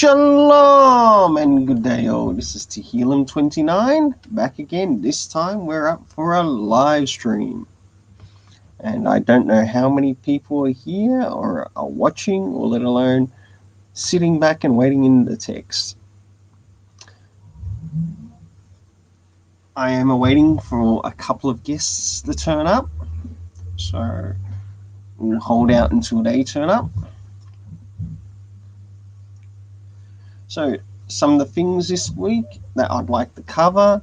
Shalom and good day all. This is Tehillim29 back again. This time we're up for a live stream. And I don't know how many people are here or are watching, or let alone sitting back and waiting in the text. I am awaiting for a couple of guests to turn up. So we'll hold out until they turn up. So some of the things this week that I'd like to cover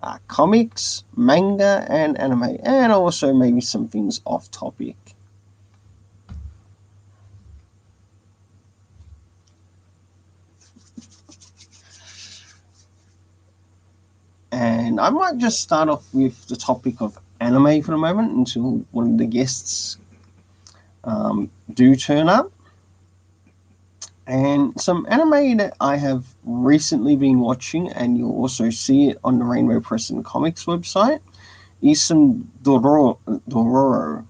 are comics, manga, and anime, and also maybe some things off topic. And I might just start off with the topic of anime for a moment until one of the guests do turn up. And some anime that I have recently been watching, and you'll also see it on the Rainbow Press and Comics website, is some Dororo.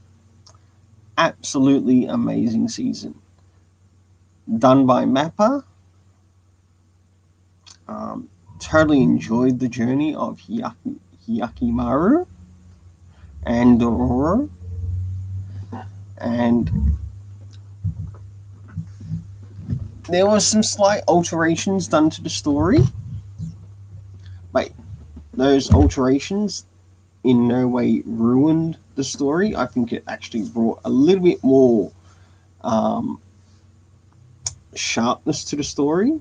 Absolutely amazing season. Done by Mappa. Totally enjoyed the journey of Hyakimaru and Dororo. And there were some slight alterations done to the story, but those alterations in no way ruined the story. I think it actually brought a little bit more sharpness to the story,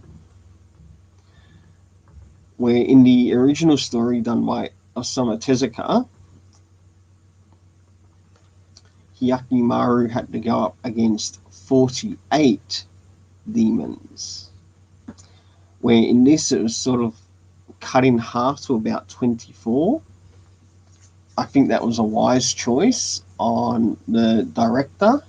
where in the original story done by Osamu Tezuka, Hyakimaru had to go up against 48 demons, where in this it was sort of cut in half to about 24. I think that was a wise choice on the director.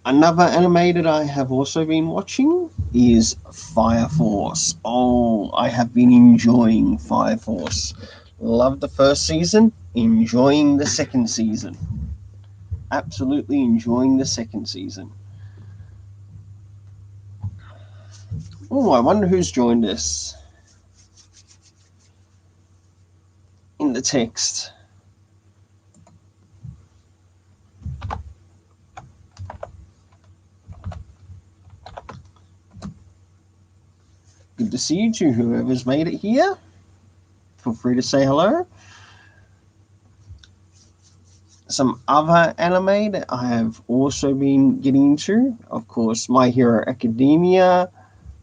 Another anime that I have also been watching is Fire Force. Oh, I have been enjoying Fire Force. Loved the first season, enjoying the second season. Absolutely enjoying the second season. Oh, I wonder who's joined us in the text. Good to see you too, whoever's made it here. Feel free to say hello. Some other anime that I have also been getting into, of course, My Hero Academia.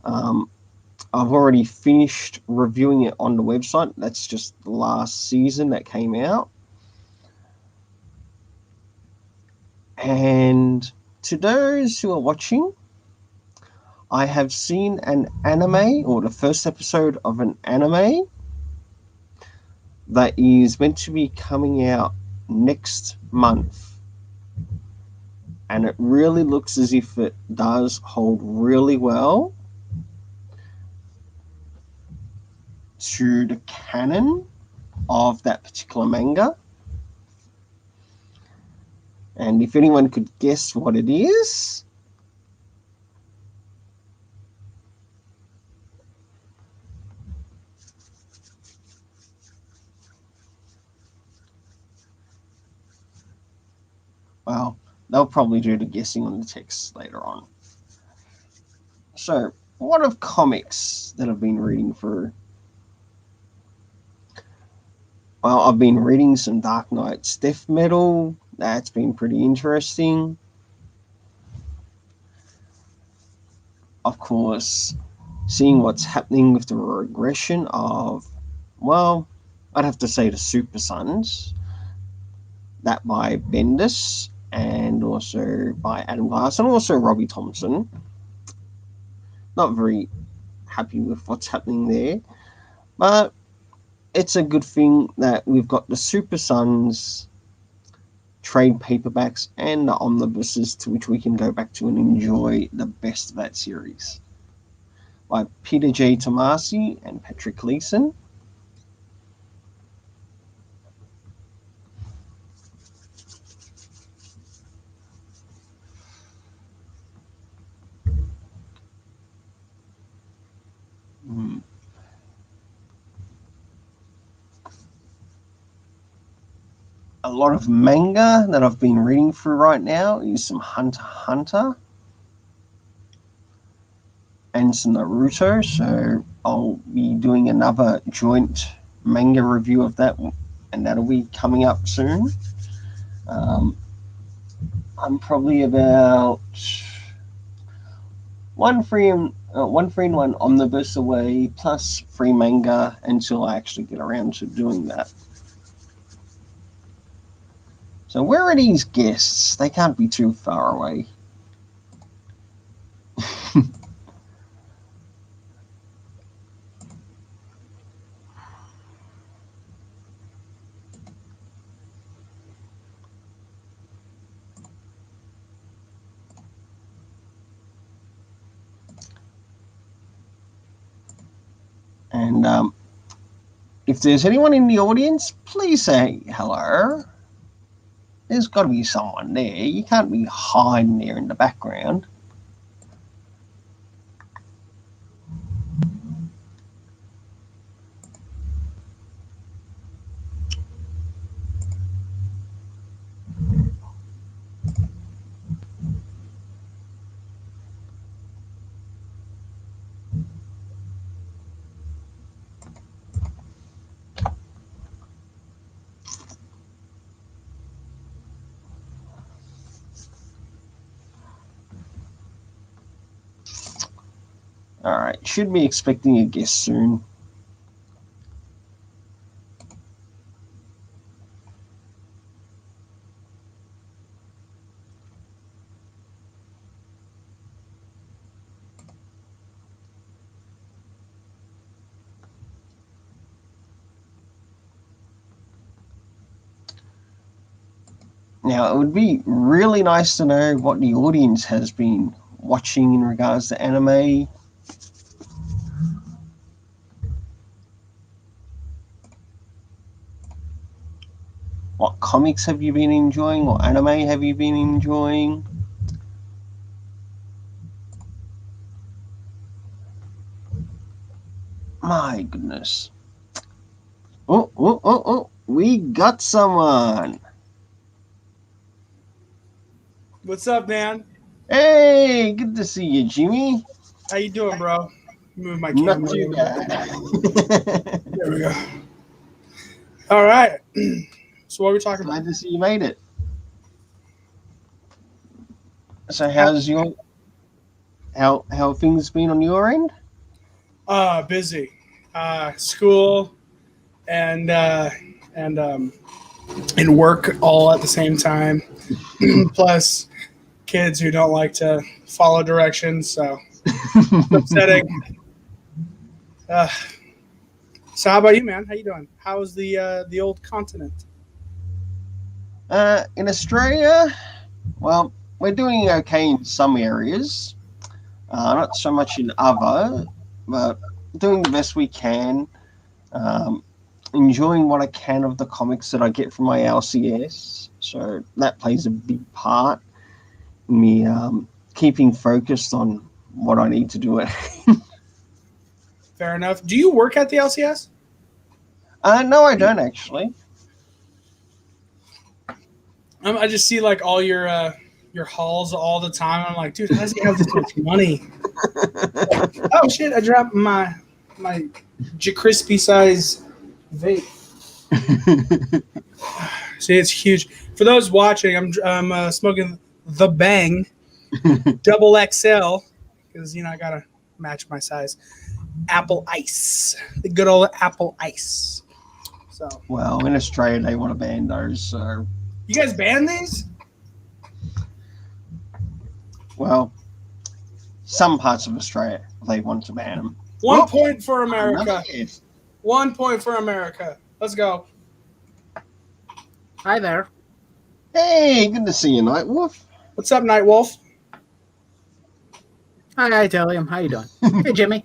I've already finished reviewing it on the website. That's just the last season that came out. And to those who are watching, I have seen an anime, or the first episode of an anime, that is meant to be coming out next month. And it really looks as if it does hold really well to the canon of that particular manga. And if anyone could guess what it is, well, they'll probably do the guessing on the text later on. So, what of comics that I've been reading through? Well, I've been reading some Dark Knight's Death Metal. That's been pretty interesting. Of course, seeing what's happening with the regression of, well, I'd have to say the Super Sons. That by Bendis and also by Adam Glass and also Robbie Thompson. Not very happy with what's happening there, but it's a good thing that we've got the Super Sons trade paperbacks and the omnibuses to which we can go back to and enjoy the best of that series. By Peter J. Tomasi and Patrick Gleason. a lot of manga that I've been reading through right now is some Hunter x Hunter and some Naruto. So I'll be doing another joint manga review of that, and that'll be coming up soon. I'm probably about one free and one omnibus away, plus free manga until I actually get around to doing that. So where are these guests? They can't be too far away. And if there's anyone in the audience, please say hello. There's got to be someone there. You can't be hiding there in the background. Alright, should be expecting a guest soon. Now, it would be really nice to know what the audience has been watching in regards to anime. What comics have you been enjoying? What anime have you been enjoying? My goodness. Oh, we got someone. What's up, man? Hey, good to see you, Jimmy. How you doing, bro? Move my camera. Not too bad. There we go. All right. So what are we talking about? Glad to see you made it. So how's your how things been on your end? Busy. School and work all at the same time. Plus kids who don't like to follow directions, so it's upsetting. So how about you, man? How you doing? How's the old continent? In Australia, well, we're doing okay in some areas. Not so much in other, but doing the best we can. Enjoying what I can of the comics that I get from my LCS. So that plays a big part in me keeping focused on what I need to do. Fair enough. Do you work at the LCS? No, I don't actually. I just see like all your hauls all the time. I'm like, dude, how does he have this much money? Oh shit! I dropped my crispy size vape. See, it's huge. For those watching, I'm smoking the Bang Double XL because I gotta match my size. Apple Ice, the good old Apple Ice. So, well, in Australia they want to ban those. So, you guys ban these? Well, some parts of Australia they want to ban them. 1 point for America. 1 point for America. Let's go. Hi there. Hey, good to see you, Nightwolf. What's up, Nightwolf? Hi, Italium. How you doing? Hey, Jimmy.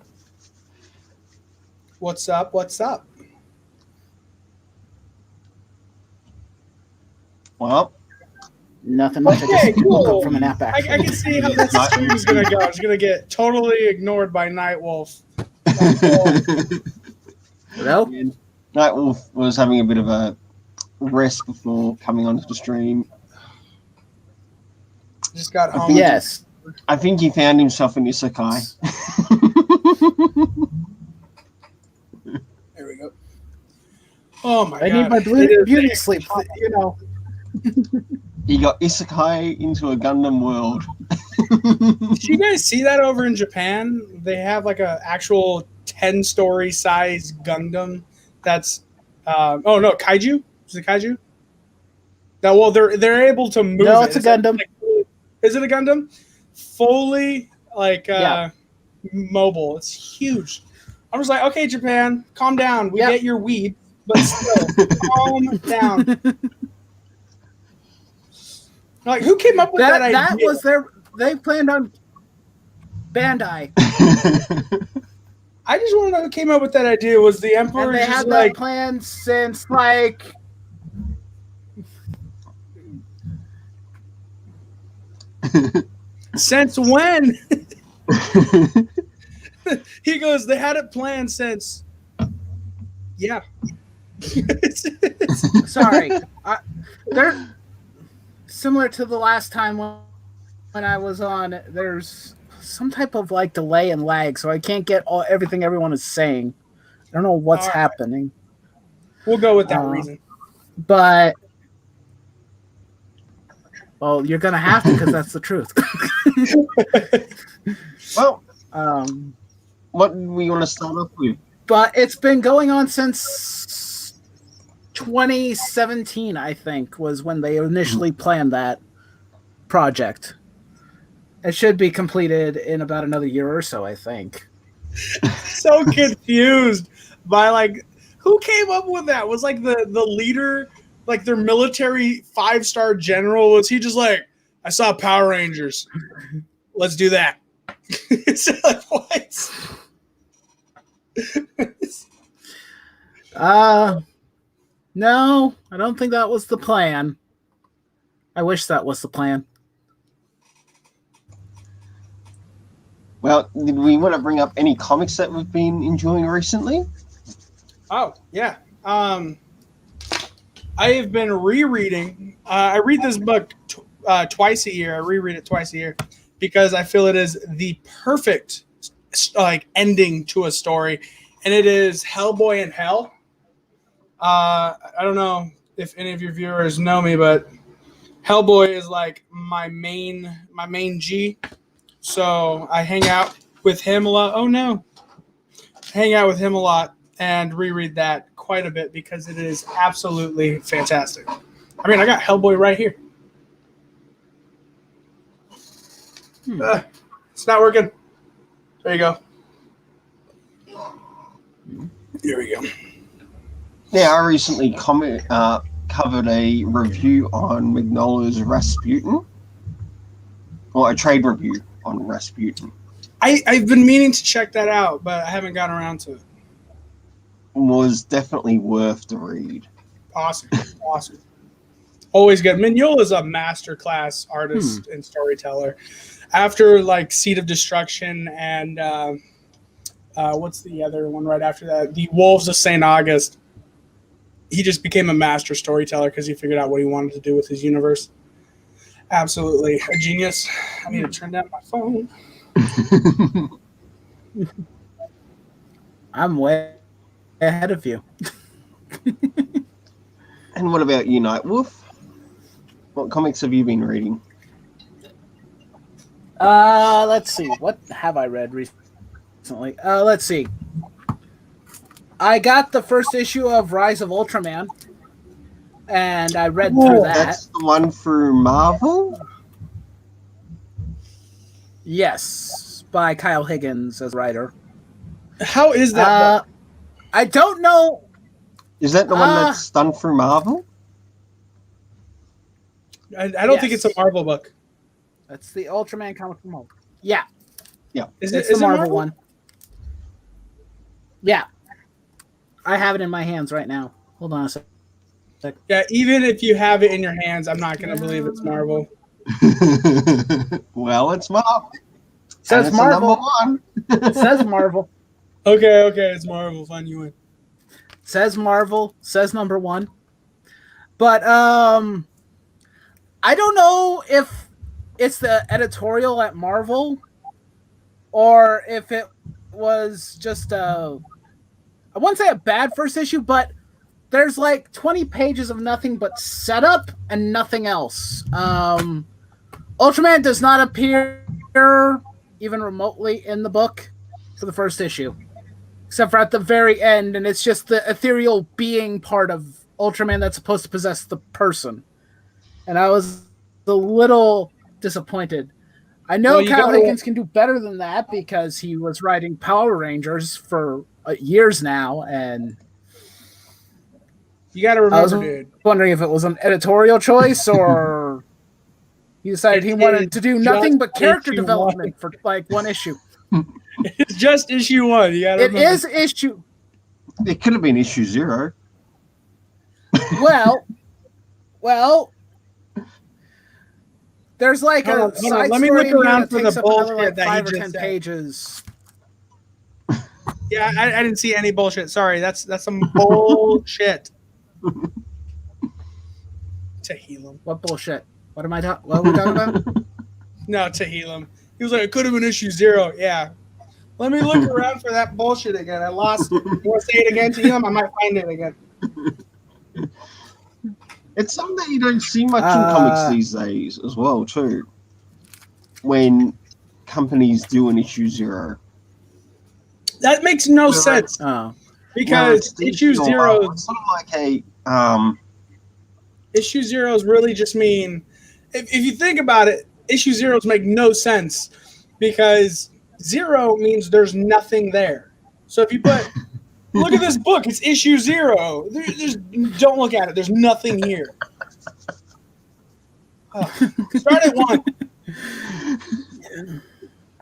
What's up? What's up? Well, nothing much. Okay, I just woke cool. up from a nap. I can see how this stream is gonna go. It's gonna get totally ignored by Nightwolf. Hello? Nightwolf was having a bit of a rest before coming onto the stream. Just got I home. think- Yes. I think he found himself an isekai. There we go. Oh my I god! need my It is beauty a- sleep. You know. He got isekai into a Gundam world. Did you guys see that over in Japan? They have like a actual 10-story size Gundam. That's oh no, kaiju. Is it kaiju? No, well they're able to move. No, it. it's a Is that- Gundam. Is it a Gundam? Fully like Yeah. mobile. It's huge. I was like, okay, Japan, calm down. We Yeah. get your weed, but still, calm down. Like, who came up with that idea? That was they planned on Bandai. I just want to know who came up with that idea. Was the Emperor And they just had like, that plan since like since when? He goes, they had it planned since. Yeah. sorry. They're similar to the last time when I was on. There's some type of like delay and lag, so I can't get everything everyone is saying. I don't know what's All right. happening, We'll go with that reason. but well, you're gonna have to because that's the truth. Well, um, what do we want to start off with? but it's been going on since 2017, I think, was when they initially planned that project. It should be completed in about another year or so, I think. So confused by like, who came up with that? Was like the leader, like their military 5-star general? Was he just like, I saw Power Rangers, let's do that? It's like, what? No, I don't think that was the plan. I wish that was the plan. Well, did we want to bring up any comics that we've been enjoying recently? Oh yeah. I have been rereading. I read this book twice a year. I reread it twice a year because I feel it is the perfect like ending to a story, and it is Hellboy in Hell. I don't know if any of your viewers know me, but Hellboy is like my main G. So I hang out with him a lot. Oh no, hang out with him a lot and reread that quite a bit because it is absolutely fantastic. I mean, I got Hellboy right here. It's not working. There you go. There we go. Yeah, I recently covered a review on Magnola's Rasputin. Well, a trade review on Rasputin. I've been meaning to check that out, but I haven't gotten around to it. Was definitely worth the read. Awesome. Awesome. Always good. Mignola's a masterclass artist and storyteller. After like Seed of Destruction and what's the other one right after that? The Wolves of St. August. He just became a master storyteller because he figured out what he wanted to do with his universe. Absolutely a genius. I need to turn down my phone. I'm way ahead of you. And what about you, Nightwolf? What comics have you been reading? Let's see. What have I read recently? Let's see. I got the first issue of Rise of Ultraman, and I read through that. That's the one through Marvel? Yes, by Kyle Higgins as writer. How is that book? I don't know. Is that the one that's done through Marvel? I don't think it's a Marvel book. That's the Ultraman comic from Marvel. Yeah, Is it's it the Marvel Marvel one. Yeah, I have it in my hands right now. Hold on a sec. Yeah, even if you have it in your hands, I'm not going to believe it's Marvel. Well, it's Marvel. Says And it's Marvel. number one. It says Marvel. Okay, it's Marvel. Fine, you win. Says Marvel. Says number one. But I don't know if it's the editorial at Marvel or if it was just I wouldn't say a bad first issue, but there's like 20 pages of nothing but setup and nothing else. Ultraman does not appear even remotely in the book for the first issue, except for at the very end, and it's just the ethereal being part of Ultraman that's supposed to possess the person. And I was a little disappointed. I know Kyle Higgins can do better than that because he was writing Power Rangers for years now, and you got to remember, dude. Wondering if it was an editorial choice or he decided he wanted to do nothing but character development for like one issue. It's just issue 1. You got to remember. It is issue. It could have been issue 0. Well. There's like a side let me look around for the bullshit like that 5 he or 10 just said. Pages. Yeah, I didn't see any bullshit. Sorry, that's some bullshit. Tehillim. What bullshit? What are we talking about? No, Tehillim. He was like, it could have been issue 0. Yeah. Let me look around for that bullshit again. I lost it. You want to say it again, Tehillim? I might find it again. It's something that you don't see much in comics these days as well, too. When companies do an issue 0. That makes no sense. Because issue 0... It's sort of like a... Issue 0s really just mean... If you think about it, issue 0s make no sense. Because 0 means there's nothing there. So if you put... Look at this book. It's issue 0. Don't look at it. There's nothing here. Start at 1.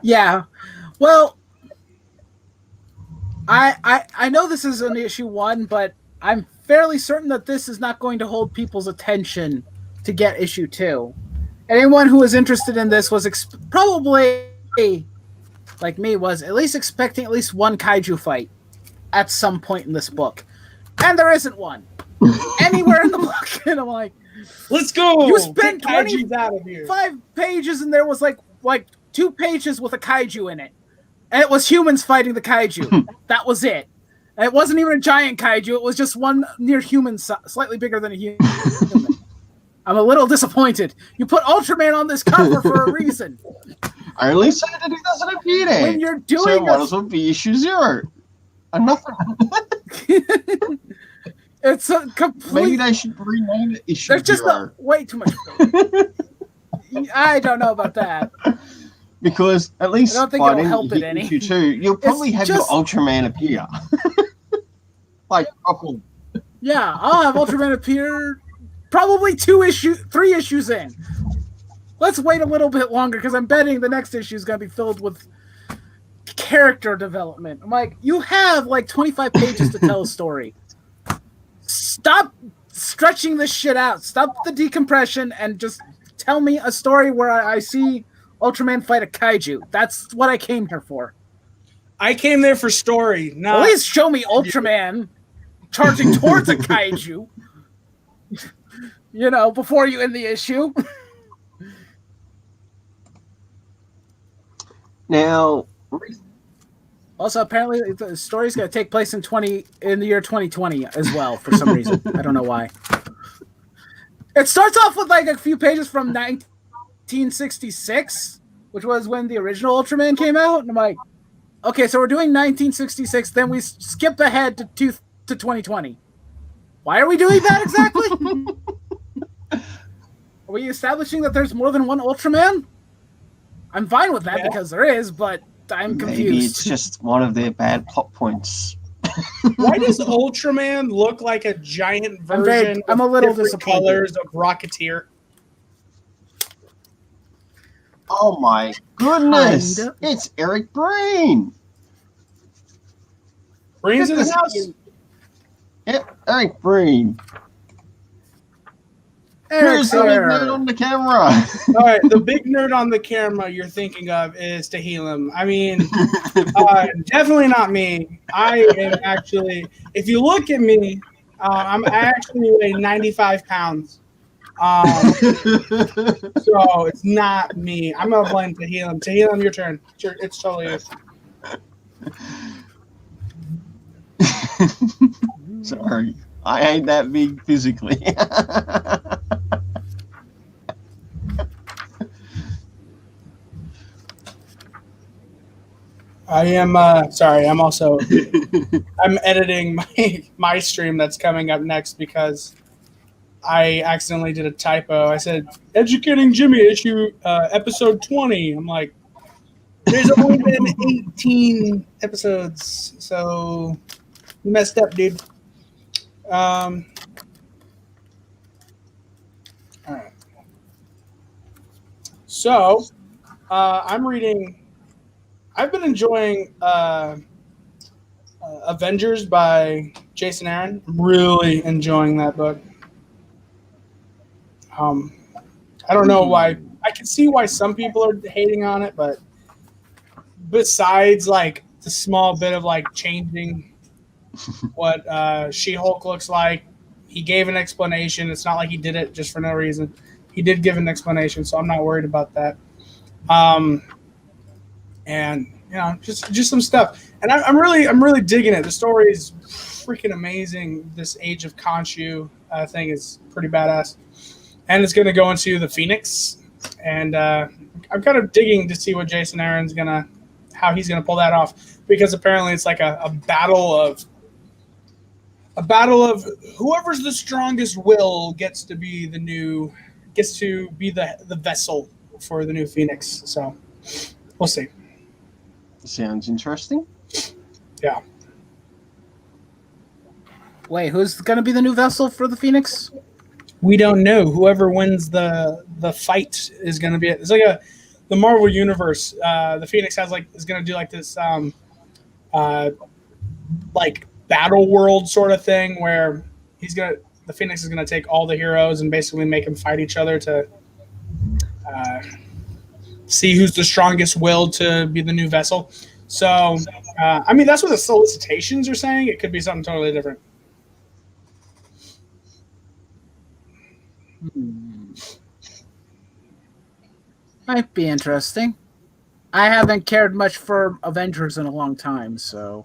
Yeah. Well, I know this is an issue 1, but I'm fairly certain that this is not going to hold people's attention to get issue 2. Anyone who was interested in this was probably, like me, was at least expecting at least one kaiju fight at some point in this book. And there isn't one. Anywhere in the book. And I'm like, let's go. You spent 25 pages and there was like 2 pages with a kaiju in it. And it was humans fighting the kaiju. That was it. And it wasn't even a giant kaiju. It was just one near human, slightly bigger than a human. I'm a little disappointed. You put Ultraman on this cover for a reason. I only said that it doesn't appear there. When you're doing so it might as well be issue 0. Nothing. It's a complete... Maybe they should rename it issue 0. There's just way too much. I don't know about that. Because at least I don't think by it'll help it any. Issue 2, you'll probably have your Ultraman appear. Like properly. Yeah, I'll have Ultraman appear probably 3 issues in. Let's wait a little bit longer because I'm betting the next issue is going to be filled with character development. I'm like, you have like 25 pages to tell a story. Stop stretching this shit out. Stop the decompression and just tell me a story where I see Ultraman fight a kaiju. That's what I came here for. I came there for story. At least show me Ultraman charging towards a kaiju. You know, before you end the issue. Now, also apparently the story's going to take place in the year 2020 as well for some reason. I don't know why. It starts off with like a few pages from 1966, which was when the original Ultraman came out, and I'm like, okay, so we're doing 1966, then we skip ahead to 2020. Why are we doing that exactly? Are we establishing that there's more than one Ultraman? I'm fine with that because there is, but I'm confused. Maybe it's just one of their bad plot points. Why does Ultraman look like a giant version I'm a little different disappointed. colors of Rocketeer? Oh my goodness! It's Eric Breen! Breen's in the house? Yep, Eric Breen. Eric's Who's the big here. nerd on the camera? All right, the big nerd on the camera you're thinking of is Tehillim. I mean, definitely not me. I am actually, if you look at me, I actually weigh 95 pounds. So it's not me. I'm gonna blame Tahilum. Tahilum, your turn. It's totally you. Sorry, I ain't that big physically. I am sorry. I'm editing my stream that's coming up next because I accidentally did a typo. I said educating Jimmy episode 20. I'm like, there's only been 18 episodes, so you messed up, dude. Um, all right. So I'm reading. I've been enjoying Avengers by Jason Aaron. I'm really enjoying that book. Um, I don't know why. I can see why some people are hating on it, but besides like the small bit of like changing what She-Hulk looks like, he gave an explanation. It's not like he did it just for no reason. He did give an explanation, so I'm not worried about that. And you know, just some stuff. And I'm really digging it. The story is freaking amazing. This Age of Khonshu thing is pretty badass, and it's going to go into the Phoenix. And I'm kind of digging to see what Jason Aaron's how he's gonna pull that off, because apparently it's like a battle of whoever's the strongest will gets to be the vessel for the new Phoenix. So we'll see. Sounds interesting. Yeah. Wait, who's going to be the new vessel for the Phoenix? We don't know. Whoever wins the fight is going to be. It's like the Marvel universe. The Phoenix is going to do like this like battle world sort of thing where the Phoenix is gonna take all the heroes and basically make them fight each other to see who's the strongest will to be the new vessel. So, I mean, that's what the solicitations are saying. It could be something totally different. Might be interesting. I haven't cared much for Avengers in a long time, so.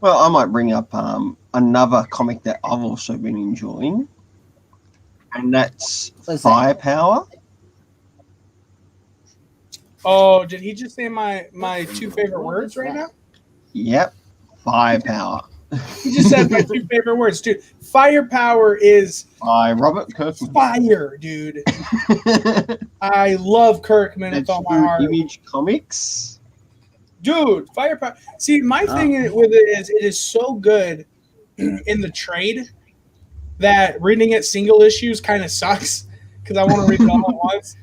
Well, I might bring up another comic that I've also been enjoying, and that's Firepower. Oh, did he just say my two favorite words right now? Yep, Firepower. He just said my two favorite words, dude. Firepower is by Robert Kirkman. Fire, dude. I love Kirkman with all my heart. Image Comics. Dude, Firepower. See, my thing with it is it is so good in the trade that reading it single issues kind of sucks because I want to read it all at once.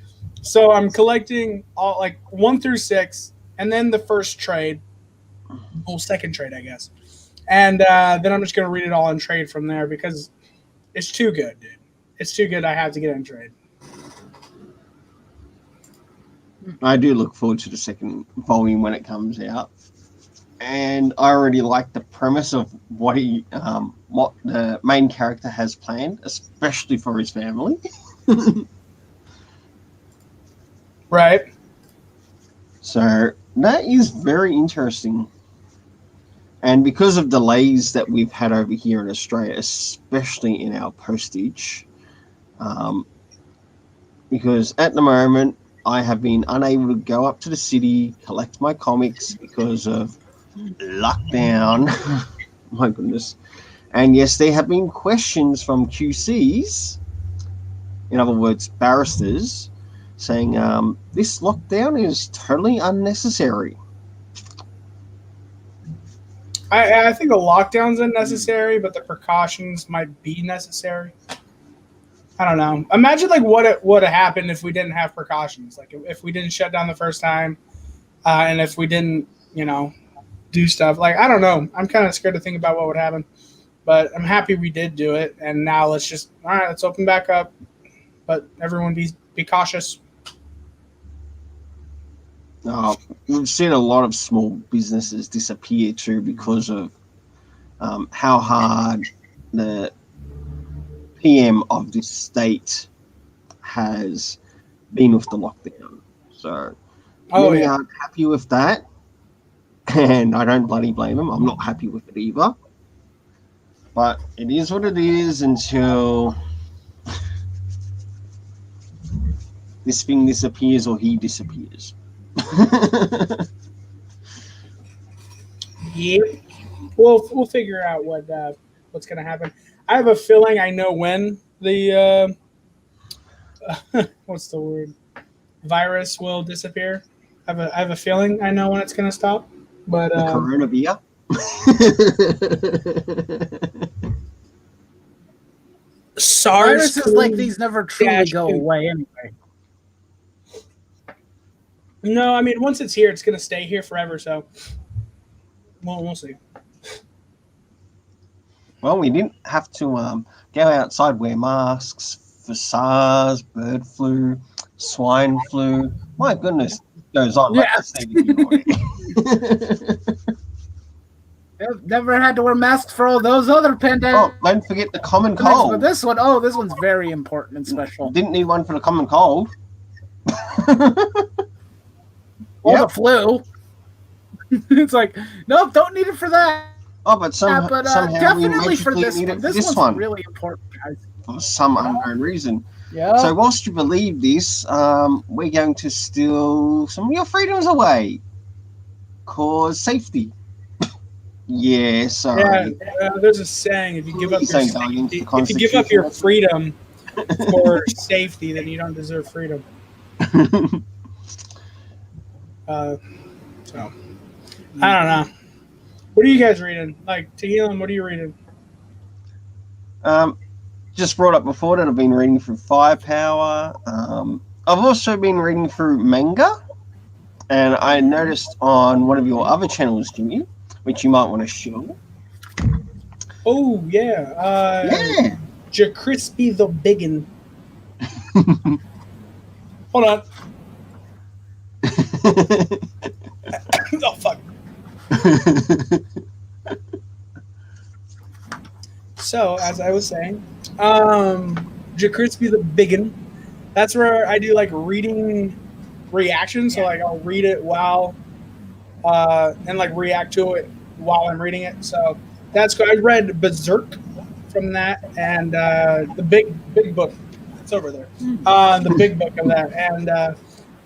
So I'm collecting all like 1 through 6, and then the first trade, second trade, I guess, and then I'm just gonna read it all in trade from there because it's too good, dude. It's too good. I have to get in trade. I do look forward to the second volume when it comes out, and I already like the premise of what the main character has planned, especially for his family. Right. So that is very interesting. And because of delays that we've had over here in Australia, especially in our postage, because at the moment I have been unable to go up to the city, collect my comics because of lockdown. My goodness. And yes, there have been questions from QCs, in other words, barristers, saying this lockdown is totally unnecessary. I think a lockdown's unnecessary, but the precautions might be necessary. I don't know. Imagine like what would have happened if we didn't have precautions. Like if we didn't shut down the first time, and if we didn't, do stuff. Like I don't know. I'm kind of scared to think about what would happen. But I'm happy we did do it, and now let's open back up. But everyone be cautious. We've seen a lot of small businesses disappear too because of how hard the PM of this state has been with the lockdown. So many aren't happy with that, and I don't bloody blame them. I'm not happy with it either. But it is what it is until this thing disappears or he disappears. Yep. We'll figure out what's going to happen. I have a feeling I know when the what's the word, virus will disappear. I have a feeling I know when it's going to stop. But the Corona beer. Viruses like these never truly go away anyway. No, I mean once it's here, it's going to stay here forever. So we'll see. Well, we didn't have to go outside, wear masks for SARS, bird flu, swine flu. My goodness, it goes on. Yeah. Never had to wear masks for all those other pandemics. Oh, don't forget the common cold. But this one's very important and special. Didn't need one for the common cold. Or the flu. It's like, nope, don't need it for that. Oh, but somehow definitely for we this need one. it for This this one's one really important, guys. for some unknown reason. Yeah. So whilst you believe this, we're going to steal some of your freedoms away. Cause safety. Yeah, sorry. Yeah, there's a saying: if you give up your freedom for safety, then you don't deserve freedom. So I don't know. What are you guys reading? Like, Tehillim, what are you reading? Just brought up before that I've been reading through Firepower. I've also been reading through Manga, and I noticed on one of your other channels, Jimmy, which you might want to show. Oh yeah, yeah, Crispy the Biggin. Hold on. Oh fuck. So as I was saying, Crispy the Biggin. That's where I do like reading reactions. So like I'll read it while and like react to it while I'm reading it. So that's good. I read Berserk from that and the big book. It's over there. The big book of that, and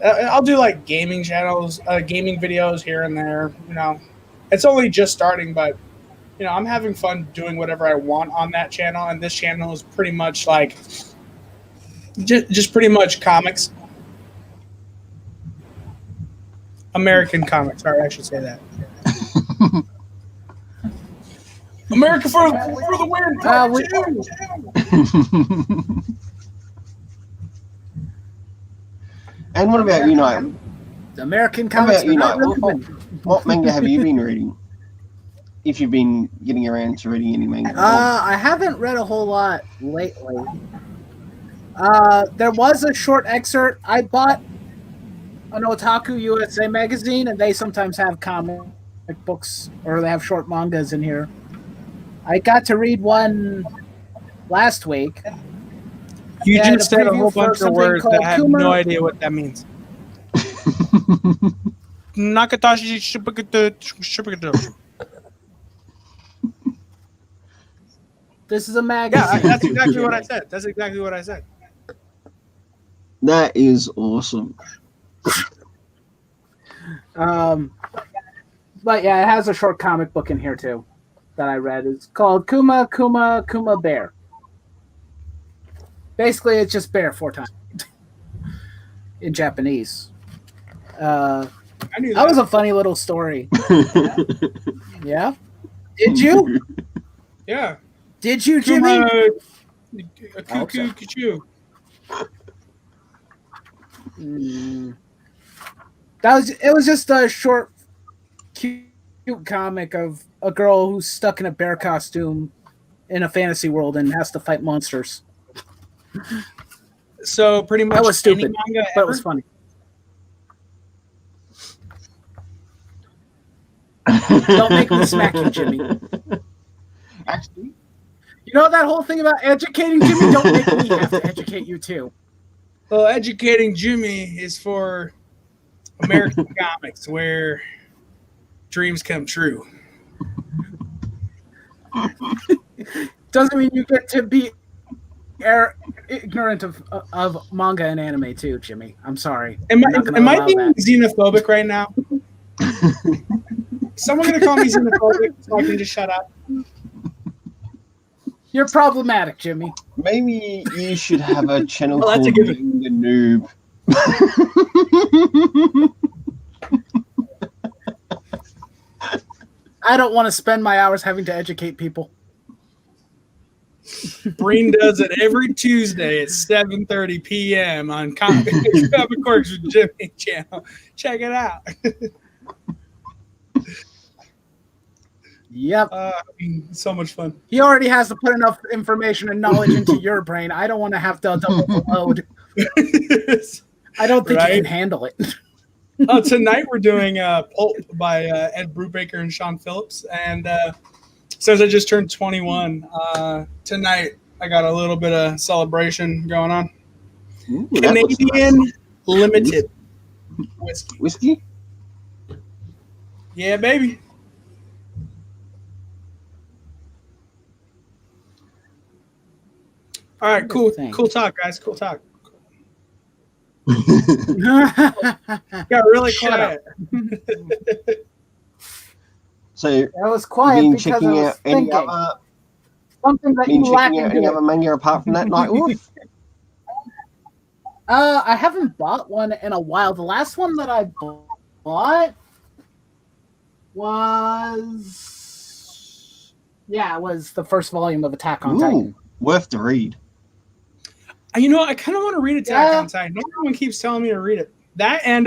I'll do like gaming channels, gaming videos here and there. You know, it's only just starting, but you know, I'm having fun doing whatever I want on that channel. And this channel is pretty much like just pretty much comics. American comics. Sorry, I should say that. America for the weird part too. And what about Unite? American comics. What manga have you been reading? If you've been getting around to reading any manga. I haven't read a whole lot lately. There was a short excerpt. I bought an Otaku USA magazine, and they sometimes have comic books, or they have short mangas in here. I got to read one last week. You just said a whole bunch of words that I have no idea what that means. Nakatashi Shipakata. This is a magazine. Yeah, that's exactly what I said. That's exactly what I said. That is awesome. But yeah, it has a short comic book in here too that I read. It's called Kuma Kuma Kuma Bear. Basically, it's just bear 4 times in Japanese. I knew that was a funny little story. Yeah? Did you? Yeah. Did you, Jimmy? Cuckoo. It was just a short, cute comic of a girl who's stuck in a bear costume in a fantasy world and has to fight monsters. So pretty much that was stupid, manga but it was funny. Don't make me smack you, Jimmy. Actually, You know that whole thing about educating Jimmy? Don't make me have to educate you too. Well, educating Jimmy is for American comics, where dreams come true. Doesn't mean you get to be ignorant of manga and anime too, Jimmy. I'm sorry. Am I'm not gonna I allow being that. xenophobic right now? Someone gonna call me xenophobic so I can just shut up? You're problematic, Jimmy. maybe you should have a channel Well, that's a called given. Being the Noob. I don't want to spend my hours having to educate people. Breen does it every Tuesday at 7:30 p.m. on Comic Corks with Jimmy channel. Check it out. Yep. So much fun. He already has to put enough information and knowledge into your brain. I don't want to have to double the load. I don't think you can handle it. Tonight we're doing Pulp by Ed Brubaker and Sean Phillips. And since I just turned 21, tonight I got a little bit of celebration going on. Ooh, that looks Canadian nice. Limited whiskey. Whiskey? Yeah, baby. All right, cool talk, guys. Cool talk. Got really quiet. So, That was quiet been because I checking was out any thinking other, something that been you lack checking in out any other manga apart from that Night Wolf? I haven't bought one in a while. The last one that I bought was it was the first volume of Attack on Titan. Worth the read. You know, I kind of want to read Attack on Titan. Everyone keeps telling me to read it. That and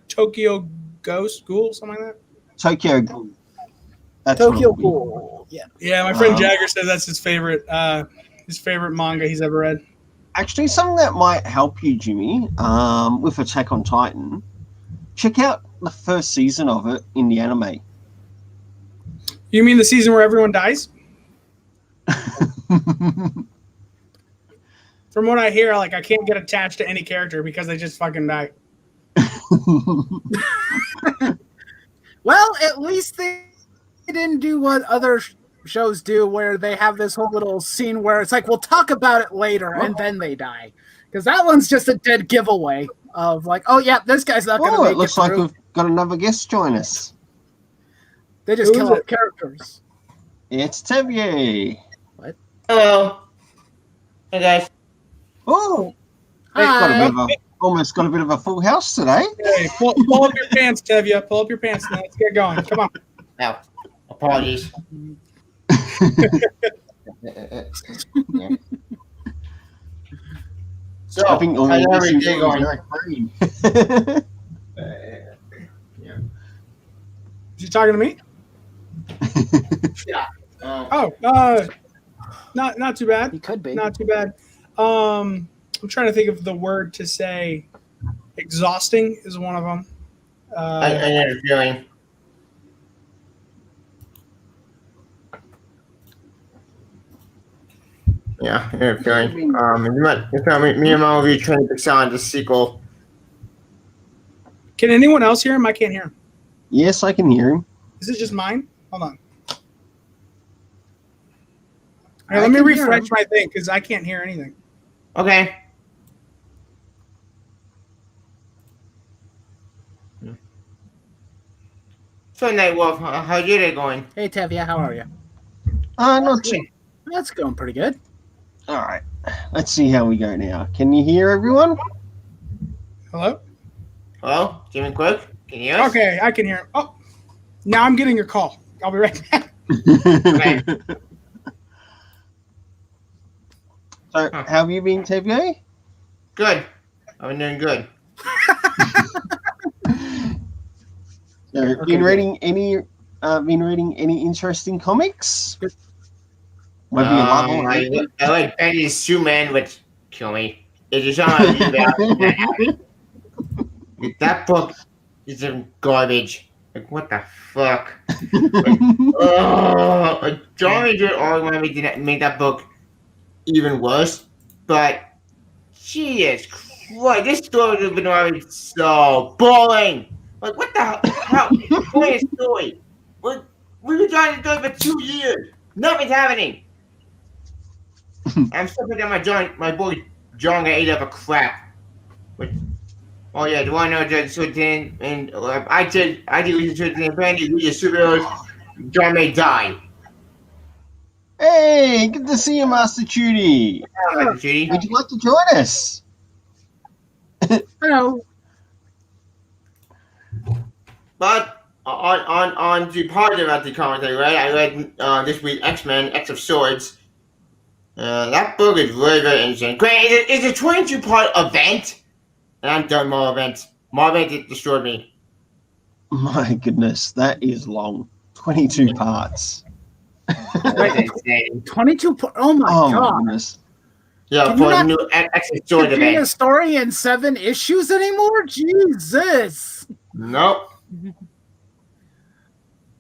Tokyo Ghoul, something like that. Tokyo Ghoul. That's Tokyo what it'll Ghoul. Yeah. Yeah, my friend Jagger says that's his favorite manga he's ever read. Actually, something that might help you, Jimmy, with Attack on Titan, check out the first season of it in the anime. You mean the season where everyone dies? From what I hear, like I can't get attached to any character because they just fucking die. Well, at least they didn't do what other shows do, where they have this whole little scene where it's like, we'll talk about it later, and then they die. Because that one's just a dead giveaway of like, oh yeah, this guy's not going to make it. It looks like we've got another guest join us. They just kill off characters. It's Tevye. What? Hello. Hey guys. Oh, Hi. almost got a bit of a full house today. Hey, pull up your pants, Tevya. Pull up your pants now. Let's get going. Come on. No. Apologies. So, I think how's every day going? Is you talking to me? Yeah. Not too bad. He could be. Not too bad. I'm trying to think of the word to say. Exhausting is one of them. I had a feeling. Yeah, I had a feeling. Me and Mom will be trying to fix on the sequel. Can anyone else hear him? I can't hear him. Yes, I can hear him. Is it just mine? Hold on. All right, let me refresh my thing because I can't hear anything. Okay. So, Night Wolf, how's your day going? Hey, Tevya, how are you? Not too. That's going pretty good. All right. Let's see how we go now. Can you hear everyone? Hello? Hello? Jimmy Quick? Can you hear us? Okay, I can hear him. Oh, now I'm getting a call. I'll be right back. Okay. So, how have you been, Tevye? Good. I've been doing good. So, been reading any interesting comics? Whether you love or hate them? I like Betty's Superman would kill me. It is on that book is garbage. Like, what the fuck? Johnny did Origami did make that book even worse, but Jesus Christ, this story has been already so boring. Like, what the hell? Boring story. We've been trying to do it for 2 years. Nothing's happening. I'm still picking up my boy John got ate up a crap. But, oh yeah, do I know that Sultan and I did read Sultan and Brandy, read the superheroes, John may die. Hey, good to see you, Master Judy. Master Judy. Would you like to join us? Hello. But on the part about the comic I read this week X-Men, X of Swords. That book is very, very interesting. Granted, it's a 22-part event, and I'm done more events. More events destroyed me. My goodness, that is long. 22 parts. Wait, 22. Oh my god! Goodness. Yeah, Can for you the not new X of Swords contain a event. story in 7 issues anymore? Jesus! Nope.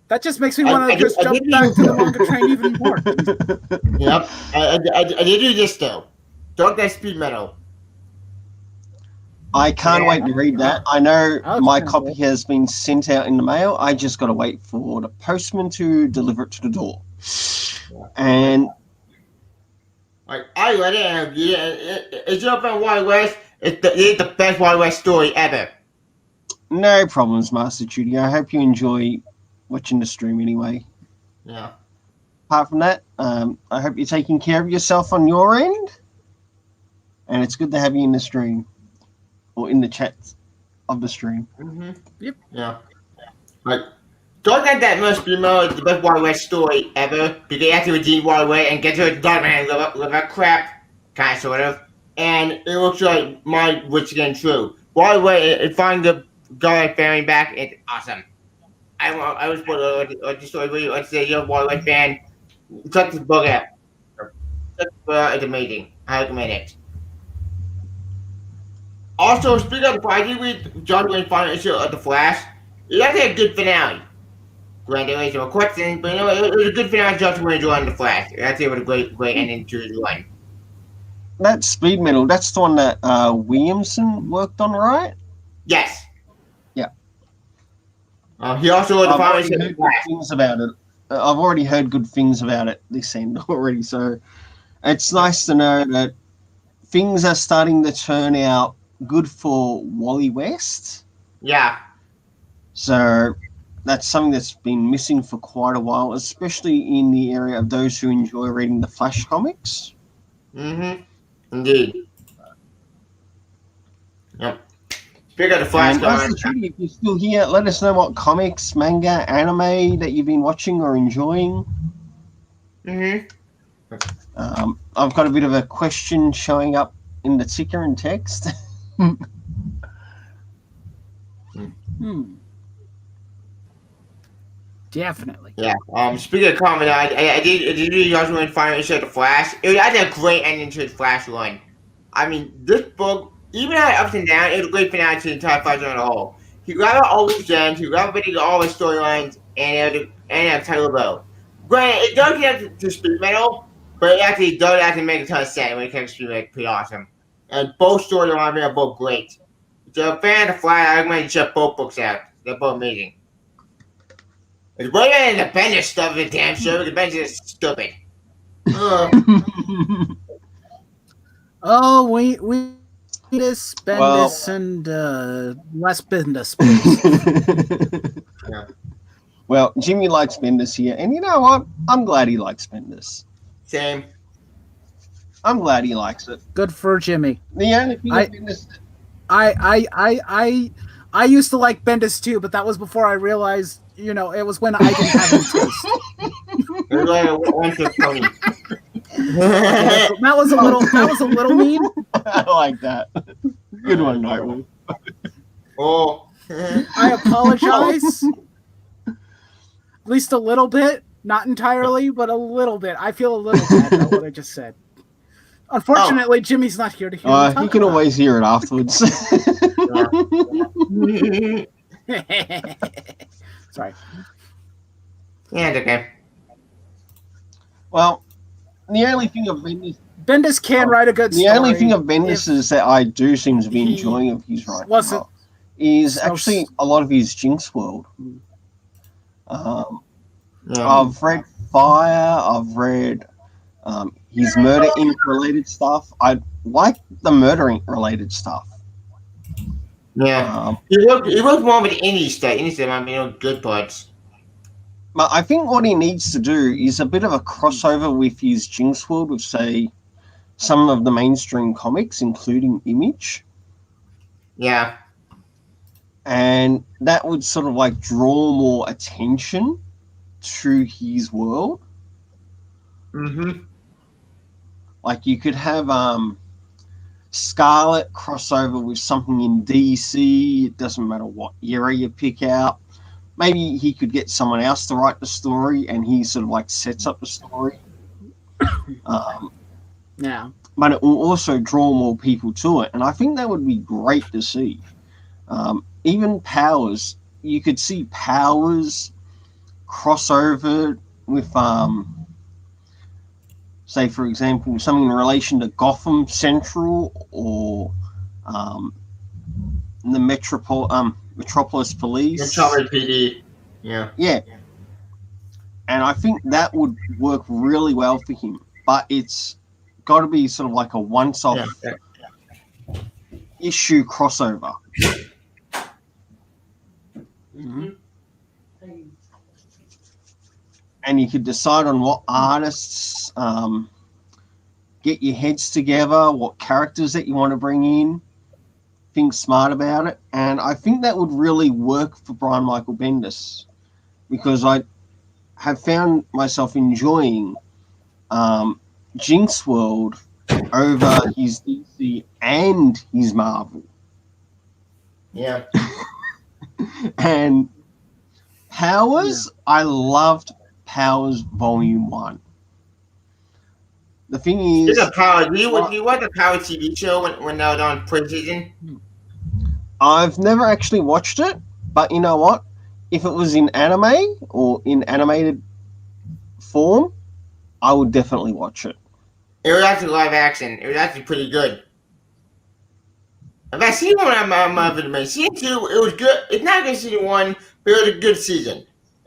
That just makes me want to just jump back to the manga train even more. Yep. I did do this though. Dark Knight Speed Metal. I can't wait to read that. I know Oh, my okay. copy has been sent out in the mail. I just got to wait for the postman to deliver it to the door. And Like, I read it and it's up in Wild West. It's the best Wild West story ever. no problems, Master Judy. I hope you enjoy watching the stream anyway. Yeah. Apart from that, I hope you're taking care of yourself on your end. And it's good to have you in the stream. Or in the chat of the stream. Mm-hmm. Yep. Yeah. Like, Dark Knight that must be more the best Wild West story ever because you have to redeem Wild West and get to a Dark Man and live up crap, kind of sort of. And it looks like my witch again true. Wild West, it finds the guy family back. It's awesome. I was put the story where let's say you're a Wild West fan. Check this book out. It's amazing. I recommend it. Also, speaking of the I did read John Wayne's final issue of The Flash. It actually had a good finale. Granted, there was some questions, but it was a good finale. John Wayne joined The Flash. It actually was a great ending to the run. That Speed Metal, that's the one that Williamson worked on, right? Yes. Yeah. He also wrote the I've final already issue of heard The good Flash. things about it. I've already heard good things about it this end already, so it's nice to know that things are starting to turn out good for Wally West. Yeah. So that's something that's been missing for quite a while, especially in the area of those who enjoy reading the Flash comics. Mm-hmm. Indeed. Yep. Speaking of The Flash And Master Judy, if you're still here, let us know what comics, manga, anime that you've been watching or enjoying. Mm-hmm. I've got a bit of a question showing up in the ticker and text. Definitely. Yeah. Speaking of comedy, I did read John Wayne's final issue of The Flash. It had a great ending to the Flash run. I mean, this book, even had ups and downs, it was a great finale to the entire Flash run at all. He grabbed all loose ends, he grabbed all his storylines, and it had a title bow. Granted, it does get to Speed Metal, but it actually does make a ton of sense when it comes to Speed Metal. Pretty awesome. And both storylines are both great. If you're a fan of The Flash, I recommend you check both books out. They're both amazing. It's way better than the Bender stuff, the damn show, because Bender is stupid. Oh, we need to spend this and less business, please. Yeah. Well, Jimmy likes Bendis here, and you know what? I'm glad he likes Bendis. Same. I'm glad he likes it. Good for Jimmy. The only thing with Bendis, I used to like Bendis too, but that was before I realized, it was when I didn't have any taste. It's like a one-trick pony. That was a little mean. I like that. Good one, Nightwolf. Oh. I apologize. At least a little bit. Not entirely, but a little bit. I feel a little bad about what I just said. Unfortunately, Jimmy's not here to hear me talk He can about always hear it afterwards. Sorry. Yeah, it's okay. Well, the only thing of Bendis can write a good the story. only thing of Bendis's that I do seem to be he enjoying of his writing wasn't is so actually a lot of his Jinx World. Yeah. I've read Fire. I've read his Murder Inc. related stuff. I like the Murder Inc. related stuff. Yeah. He worked more with indie stuff. Indie stuff, I mean, good parts. But I think what he needs to do is a bit of a crossover with his Jinx World, with, say, some of the mainstream comics, including Image. Yeah. And that would sort of like draw more attention to his world. Mm-hmm. Like you could have Scarlet crossover with something in DC. It doesn't matter what era you pick out. Maybe he could get someone else to write the story, and he sort of like sets up the story. Yeah. But it will also draw more people to it, and I think that would be great to see. Even Powers, you could see Powers crossover with, say, for example, something in relation to Gotham Central or the Metropolis Police. Metropolis PD. Yeah. Yeah. And I think that would work really well for him. But it's got to be sort of like a once-off issue crossover. Mm-hmm. And you could decide on what artists, get your heads together, what characters that you want to bring in, think smart about it. And I think that would really work for Brian Michael Bendis, because I have found myself enjoying Jinx World over his DC and his Marvel. Yeah. And Powers, I loved Powers Volume 1. The thing is, Power. Do you watch the Power TV show when they were on preseason? I've never actually watched it, but you know what? If it was in anime or in animated form, I would definitely watch it. It was actually live action. It was actually pretty good. In fact, season 1 I'm of season 2, it was good. It's not good season 1, but it was a good season.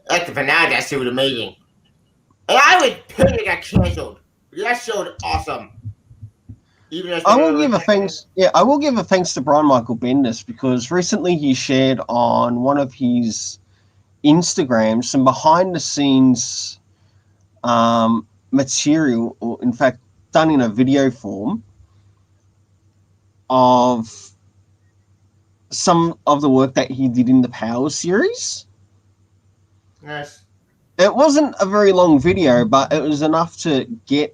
Like the finale, that shit was amazing. And I was pissed it got canceled. That show was awesome. I will give a thanks. Yeah, I will give a thanks to Brian Michael Bendis, because recently he shared on one of his Instagrams some behind the scenes material, or in fact done in a video form, of some of the work that he did in the Power series. Yes. It wasn't a very long video, but it was enough to get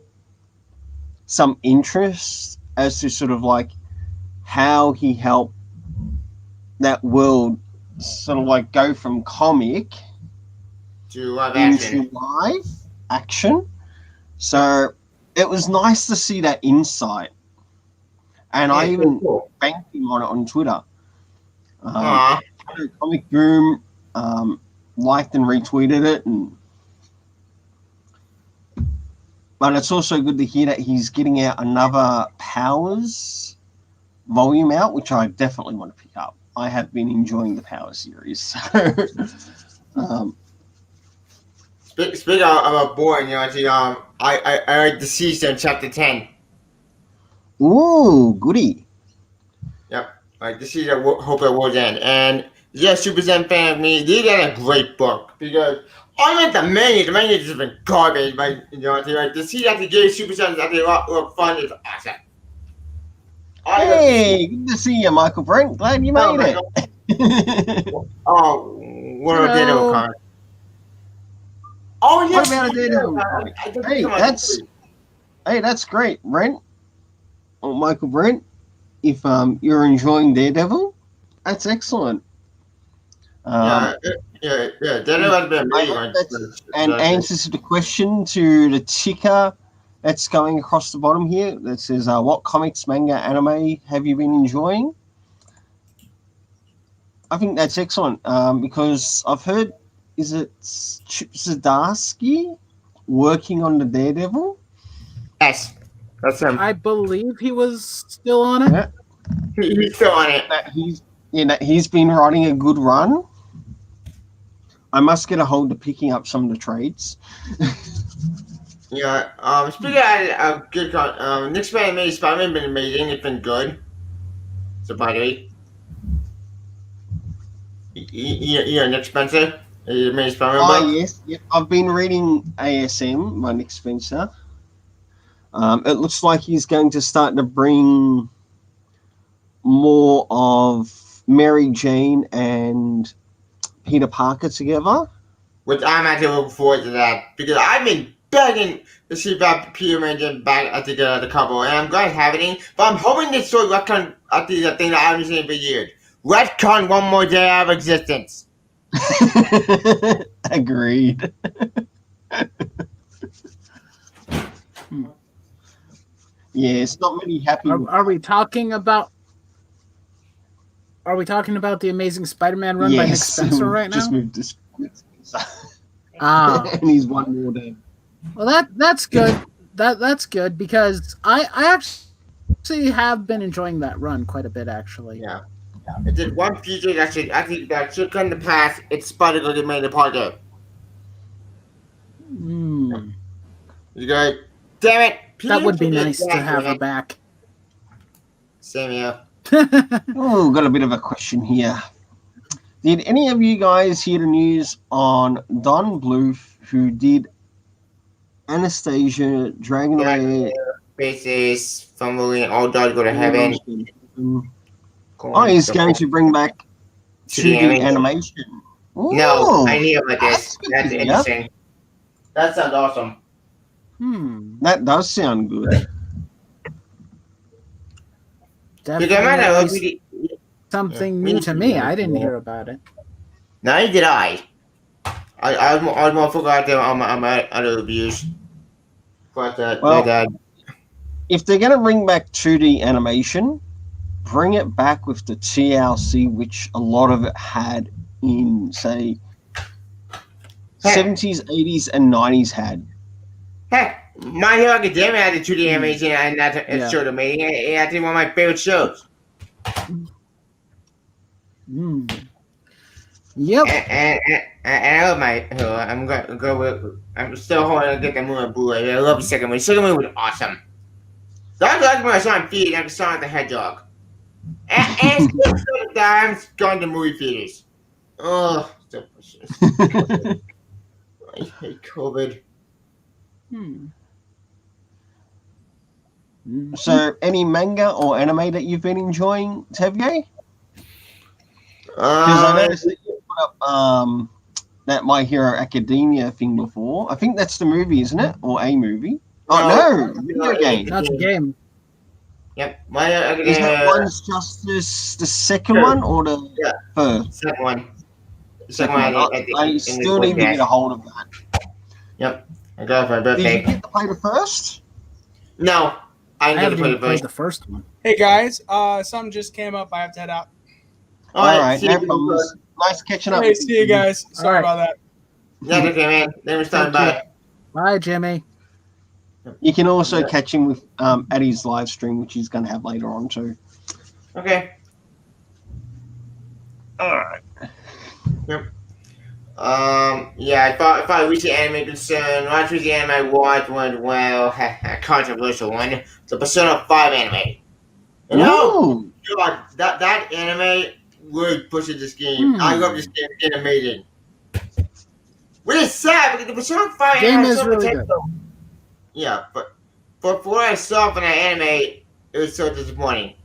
some interest as to sort of like how he helped that world sort of like go from comic To live into action. live action. So it was nice to see that insight. And I even thanked him on it on Twitter. Comic Boom liked and retweeted it, but it's also good to hear that he's getting out another Powers volume out, which I definitely want to pick up. I have been enjoying the Power series. So, Speaking of boring, you know, I read the season chapter 10. ooh, goody. Yep. Like the season Hope It Will End. And yeah, Super Zen fan of me, they got a great book, because I like the menu has been garbage, but you know, like the season after gave Super Zen that they look fun is awesome. Hey, good to see you, Michael Brent. Glad you made it. Oh, what a Daredevil comic. Oh, yes. What about a Daredevil comic? Hey, that's great, Brent. Or Michael Brent. If you're enjoying Daredevil, that's excellent. Yeah, Daredevil has been amazing. And answers to the question to the ticker that's going across the bottom here that says, what comics, manga, anime have you been enjoying? I think that's excellent, because I've heard is it Chip Zdarsky working on the Daredevil? Yes, that's him. I believe he was still on it. Yeah, He's still on it. that he's been writing a good run. I must get a hold of picking up some of the trades. Yeah. Speaking of good, next Spider-Man been amazing. It's been good. Surprisingly. Nick Spencer. The main Spider-Man book. Yes. Yep. I've been reading ASM, my Nick Spencer. It looks like he's going to start to bring more of Mary Jane and Peter Parker together. Which I'm actually looking forward to that because I've been begging to see about Peter Jane back at the cover, and I'm glad it's happening. But I'm hoping this sort of retcon at the thing that I've been saying for years. Retcon one more day out of existence. Agreed. Yes, not many happy. Are we talking about? Are we talking about the Amazing Spider-Man run by Nick Spencer right now? Just moved to Spencer. And he's one more day. Well, that's good. That's good because I actually have been enjoying that run quite a bit actually. Yeah. It did one feature that should come to pass. It's Spider-Man that made the Parker. You go, damn it! That would be nice to have her back. Same here. Oh, got a bit of a question here. Did any of you guys hear the news on Don Bluth, who did Anastasia, Dragonlair, Faces, fumbling, all dogs go to heaven. He's going to bring back 2D animation. Ooh, no, I hear about this. That's interesting. That sounds awesome. That does sound good. Definitely something new to me. I didn't hear about it. Neither did I. I more forgot them on my other reviews. But if they're going to bring back 2D animation, bring it back with the TLC, which a lot of it had in, say, 70s, 80s, and 90s had. Heck, My Hero Academia had the 2D animation, and that showed amazing. It's actually one of my favorite shows. Yep. And I love My Hero. I'm still holding to get the movie on Blu-ray. I love the second movie. The second movie was awesome. That was like when I saw on feed and I saw the Hedgehog. And still sometimes going to movie theaters. Oh, so precious. I hate COVID. So, any manga or anime that you've been enjoying, Tevye? Because I noticed that you put up that My Hero Academia thing before. I think that's the movie, isn't it? Or a movie? Oh, no, video game. That's a game. Yep. My Hero Academia. Is that One's Justice the second one or the first? Second one. Second one. I still need to get a hold of that. Yep. I got it for my birthday. Did you get to play the first? No. I haven't didn't even played the first one. Hey guys, something just came up. I have to head out. All right, no problems. Nice catching up. Hey, see you guys. Sorry about that. Yeah, okay, man. Never time. Bye. Bye, Jimmy. You can also catch him with at his live stream, which he's going to have later on too. Okay. All right. Yep. Yeah, I thought recent anime concern. Last recent anime I watched went well. A controversial one. The Persona 5 anime. You know, God, that anime really pushes this game. I love this game. It's amazing. Which is sad because the Persona 5 game anime is really good. Yeah, but for what I saw from that anime, it was so disappointing.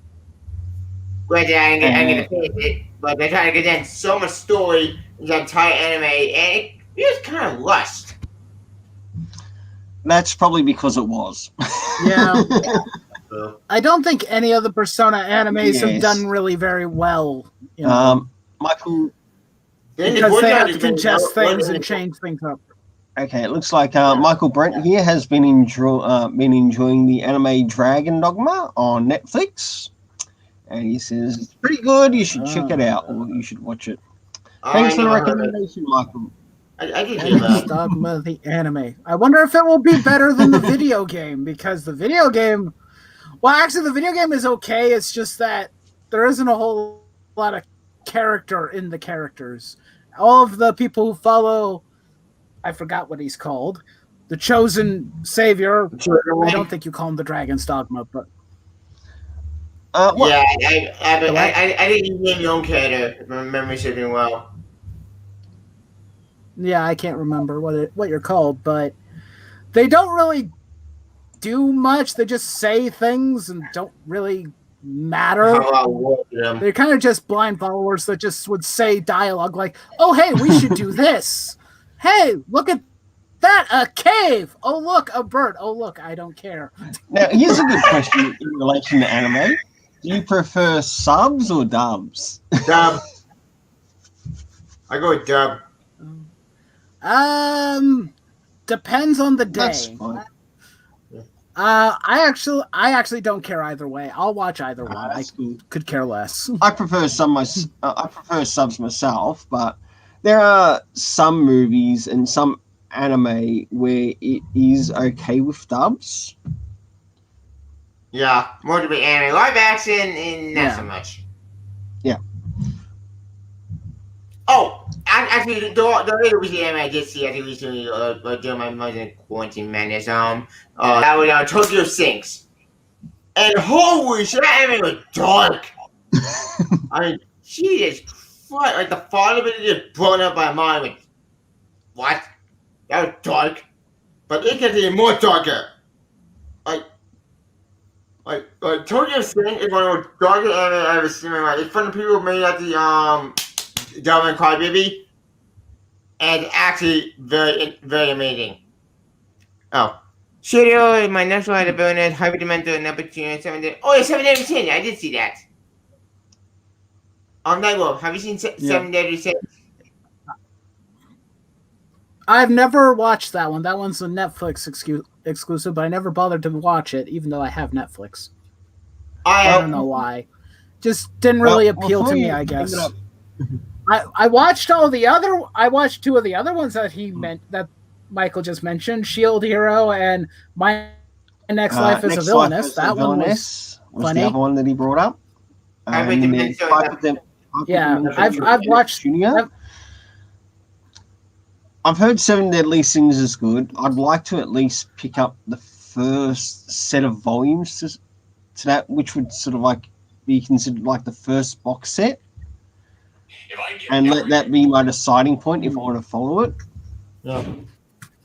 Granted, I didn't get to finish it, but they're trying to get in so much story in the entire anime, and it was kind of rushed. That's probably because it was. Yeah. I don't think any of the Persona animes have done really very well. You know, Michael, because they have to congest things and change things up. Okay, it looks like Michael Brent here has been enjoying the anime Dragon Dogma on Netflix. And he says, it's pretty good, you should check it out, or you should watch it. Thanks for the recommendation, Michael. I did hear Dragon's that. Dogma, the anime. I wonder if it will be better than the video game, because the video game, well, actually, the video game is okay. It's just that there isn't a whole lot of character in the characters. All of the people who follow, I forgot what he's called, the chosen savior. I don't think you call him the Dragon's Dogma, but What? Yeah, I think you name your own character, if my memory serves me well. yeah, I can't remember what you're called, but they don't really do much. They just say things and don't really matter. How I work them. They're kind of just blind followers that just would say dialogue like, "Oh, hey, we should do this. Hey, look at that, a cave. Oh, look, a bird. Oh, look, I don't care." Now, here's a good question in relation to anime. Do you prefer subs or dubs? Dub. I go with dub. Depends on the day. That's fine. I actually don't care either way. I'll watch either one. I That's cool. could care less. I prefer subs myself, but there are some movies and some anime where it is okay with dubs. Yeah, more to be anime. Live action, and not Yeah. so much. Yeah. Oh, actually, the other recent anime I did see, I think recently, during my mother's quarantine madness, that was Tokyo Sinks. And holy shit, that anime was dark. I mean, Jesus Christ, like the thought of it just blown up my mind. Like, what? That was dark. But it gets even more darker. Like Tokyo Sinks is one of the darkest anime I've ever seen in my life. It's from the people who made out the Devil May Cry Baby. And actually very, very amazing. Oh. Studio, my next one had a bonus, hyperdimensional number 2, 7 days. Oh, yeah, 7 days of sin. I did see that. On Nightwolf, have you seen 7 days of sin? I've never watched that one. That one's a Netflix exclusive, but I never bothered to watch it, even though I have Netflix. I don't know why. Just didn't really appeal to me, I guess. I watched I watched two of the other ones that that Michael just mentioned, Shield Hero and My Next Life as a Villainess. That one was funny. The other one that he brought up. I've watched. I've heard Seven Deadly Sins is good. I'd like to at least pick up the first set of volumes to that, which would sort of like be considered like the first box set, and let that be my deciding point if I want to follow it. Yeah.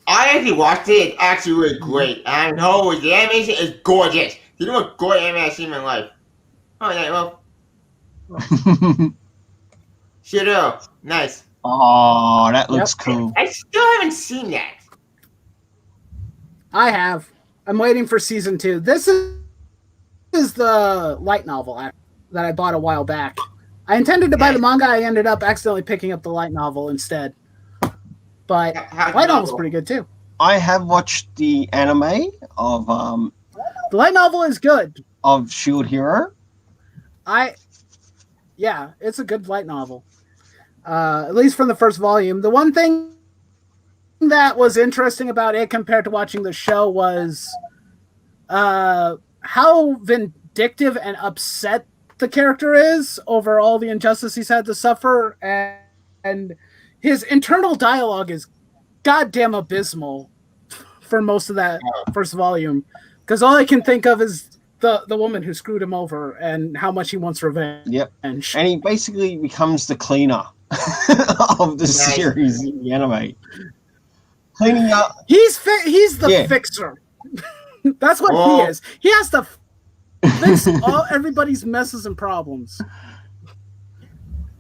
I actually watched it. It's actually really great. I know the animation is gorgeous. You know what great anime I've seen in my life? Oh, yeah, well. Shiro, nice. Oh, that looks cool. I still haven't seen that. I have. I'm waiting for season 2. This is the light novel that I bought a while back. I intended to buy the manga. I ended up accidentally picking up the light novel instead. But light novel's pretty good too. I have watched the anime of the light novel is good. Of Shield Hero. Yeah, it's a good light novel. At least from the first volume. The one thing that was interesting about it compared to watching the show was how vindictive and upset the character is over all the injustice he's had to suffer, and his internal dialogue is goddamn abysmal for most of that first volume, because all I can think of is the woman who screwed him over and how much he wants revenge. Yep. And he basically becomes the cleaner of the series in the anime. Cleaning up. He's the fixer. That's what he is. He has to fix everybody's messes and problems.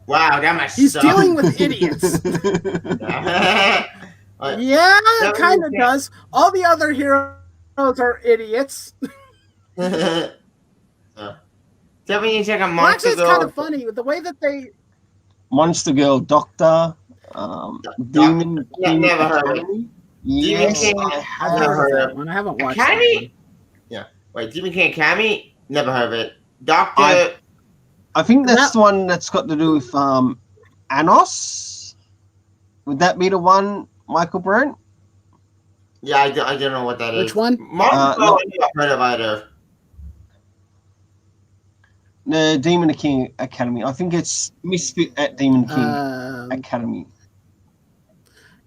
Wow, that must He's suck. Dealing with idiots. Yeah, it kind of does. All the other heroes are idiots. Definitely check out Monster Actually, it's Girl. kind of funny the way that they. Monster Girl Doctor, Demon. Never heard of it. Yes, I've never heard of that one. I haven't watched Academy? Yeah. Wait, Demon King Academy? Never heard of it. Doctor. I think that's the one that's got to do with Anos. Would that be the one, Michael Brent? Yeah, I don't know what that is. Which one? Marvel, No. I never heard of either. The Demon King Academy. I think it's Misfit at Demon King Academy.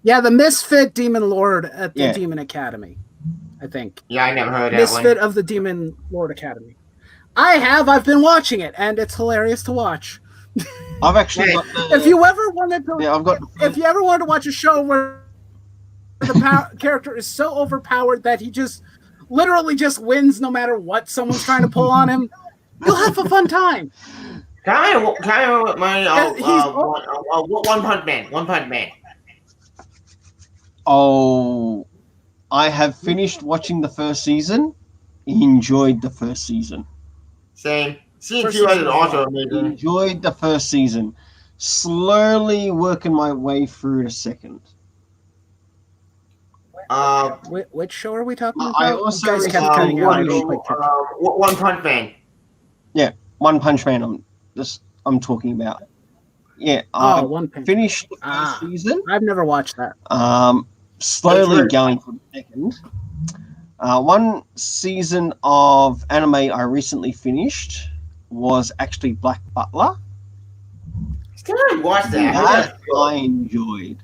Yeah, the Misfit Demon Lord at the Yeah. Demon Academy, I think. Yeah, I never heard that Misfit one. of the Demon Lord Academy. I've been watching it, and it's hilarious to watch. I've actually got the. If you ever wanted to, Yeah, I've got. if you ever wanted to watch a show where the character is so overpowered that he just literally just wins no matter what someone's trying to pull on him, you'll have a fun time. Can I what my He's- One Punch Man? One Punch Man. Oh, I have finished watching the first season. Enjoyed the first season. Same. Season First 2 was season also was amazing. Enjoyed the first season. Slowly working my way through the second. Which show are we talking about? I also You guys kept recently cutting out. I didn't quite catch it. One Punch Man. One Punch Man. I'm talking about. Yeah, Oh, I One Punch. finished the first season. I've never watched that. Slowly That's going for the second. One season of anime I recently finished was actually Black Butler. Still haven't watched that. That I enjoyed.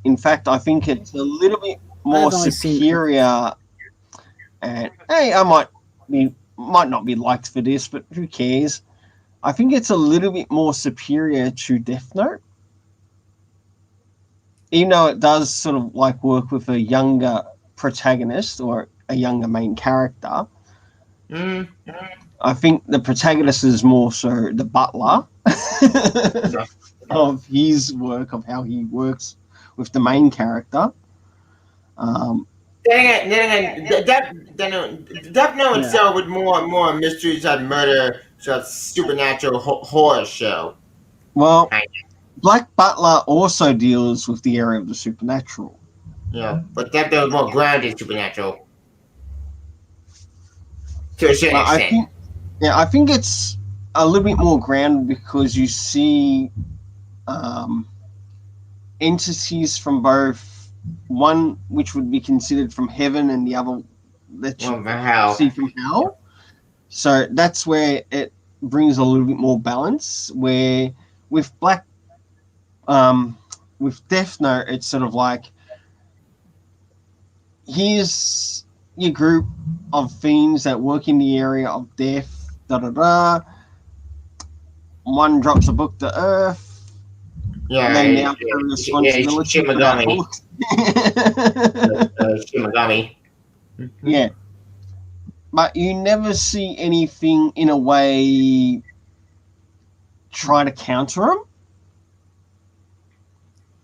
In fact, I think it's a little bit more I've only seen- superior. And hey, I might not be liked for this, but who cares? I think it's a little bit more superior to Death Note. Even though it does sort of like work with a younger protagonist or a younger main character, I think the protagonist is more so the butler of his work, of how he works with the main character. Dang it! Death Note itself with more mysteries of murder, sort of supernatural horror show. Well, Black Butler also deals with the area of the supernatural. Yeah, but Death Note is more grounded supernatural. To a certain extent. I think it's a little bit more grounded because you see entities from both, one which would be considered from heaven and the other that you see from hell. So that's where it brings a little bit more balance. Where with with Death Note, it's sort of like, here's your group of fiends that work in the area of death, One drops a book to Earth. Yeah, they now carry responsibility for that book. Shimagami. Yeah. But you never see anything in a way try to counter them.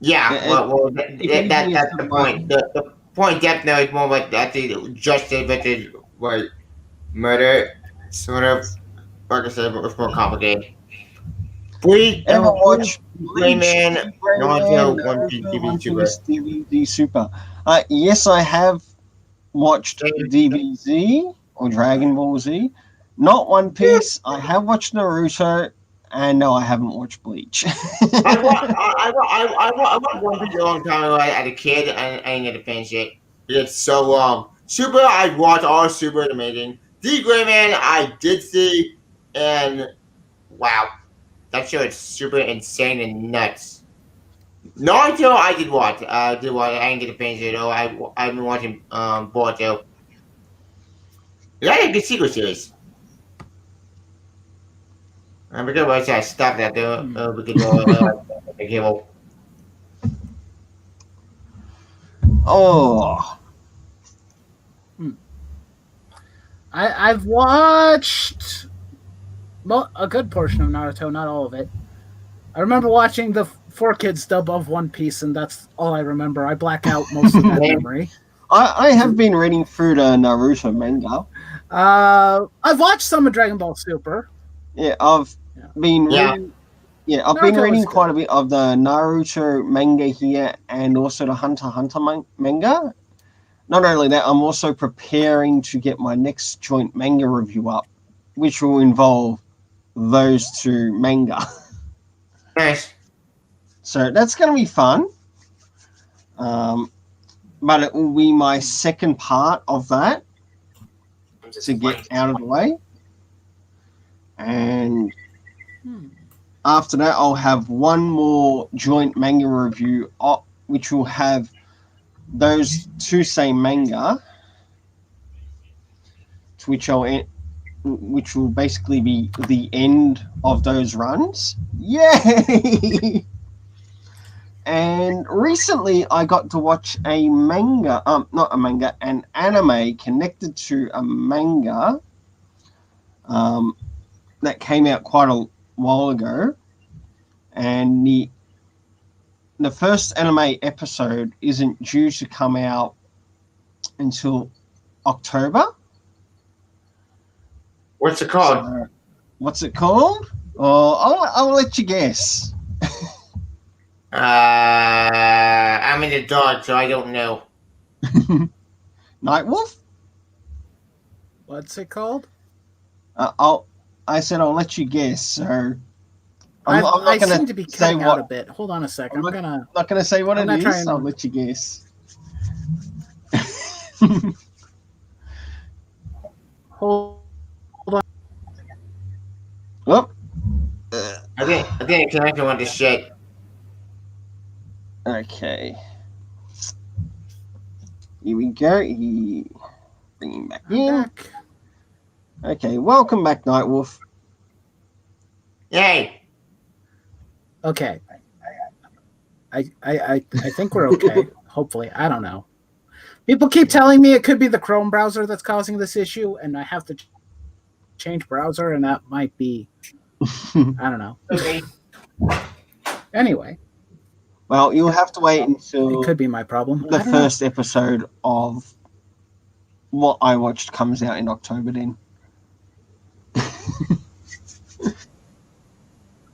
Yeah, well that's the point. The point Death Note is more like justice versus murder, sort of. Like I said, it's more complicated. Bleach, ever watch Rayman, Naruto, One Piece, DVD Super? Yes, I have watched DBZ or Dragon Ball Z. Not One Piece. I have watched Naruto. And no, I haven't watched Bleach. I watched One Piece a long time ago as a kid, and I didn't get to finish it. It's so long. Super, I watched all Super, it's amazing. D-Grayman, I did see, and wow, that show is super insane and nuts. Naruto, I did watch. I didn't get to finish it though. I've been watching Boruto. That's a good sequel series. I'm gonna watch that stuff that we could go the cable. Oh. I've watched a good portion of Naruto, not all of it. I remember watching the 4Kids dub of One Piece, and that's all I remember. I black out most of that memory. I have been reading through the Naruto manga. I've watched some of Dragon Ball Super. Yeah, I've been reading. Yeah, I've been reading quite a bit of the Naruto manga here, and also the Hunter x Hunter manga. Not only that, I'm also preparing to get my next joint manga review up, which will involve those two manga. Nice. So that's going to be fun. But it will be my second part of that to get out of the way. And after that, I'll have one more joint manga review, which will have those two same manga, which will basically be the end of those runs. Yay! And recently, I got to watch a manga, not a manga, an anime connected to a manga that came out quite a while ago. And the first anime episode isn't due to come out until October. What's it called? So, what's it called? Oh, I'll let you guess. I'm in the dark, so I don't know. Nightwolf? What's it called? I said I'll let you guess. So I not gonna seem to be say cutting out a bit. Hold on a second. I'm gonna not gonna say what I'm it gonna try is. and- I'll let you guess. hold on. Whoop. I think the connection went to shit. Okay. Here we go. Bring him back in. Back. Okay, welcome back, Nightwolf. Yay! Okay. I think we're okay. Hopefully, I don't know. People keep telling me it could be the Chrome browser that's causing this issue, and I have to change browser, and that might be. I don't know. Okay. Anyway, Well, you'll have to wait until it could be my problem. the I don't know. first episode of what I watched comes out in October then.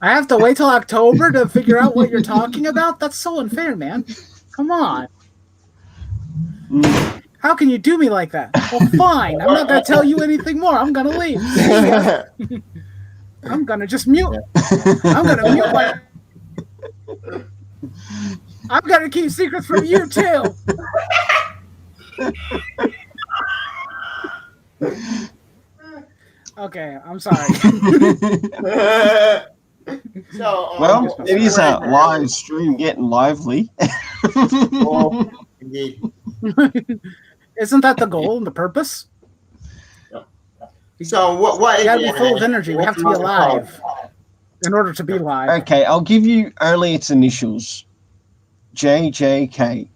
I have to wait till October to figure out what you're talking about? That's so unfair, man. Come on. Mm. How can you do me like that? Well, fine. I'm not going to tell you anything more. I'm going to leave. I'm going to just mute. I'm going to mute my... I'm going to keep secrets from you, too. Okay, I'm sorry. So, Well, it is a live stream getting lively. Oh, indeed. Isn't that the goal and the purpose? So what You is gotta the be full of anime? energy. We have to be What's the alive in order to be live. Okay, I'll give you only its initials. JJK.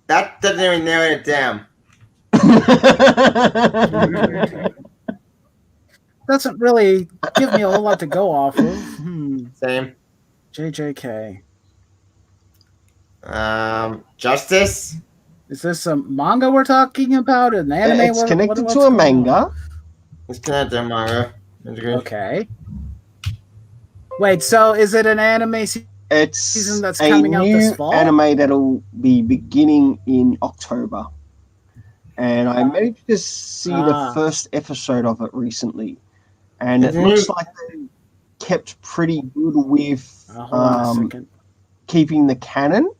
That doesn't even narrow it down. Doesn't really give me a whole lot to go off of. Same. JJK. Justice. Is this a manga we're talking about? An anime? It's connected to a manga. It's connected to manga. Okay. Wait, so is it an anime It's season that's a coming out this new fall? anime that'll be beginning in October. And I managed to see the first episode of it recently. And it looks like they kept pretty good with hold on a second. keeping the canon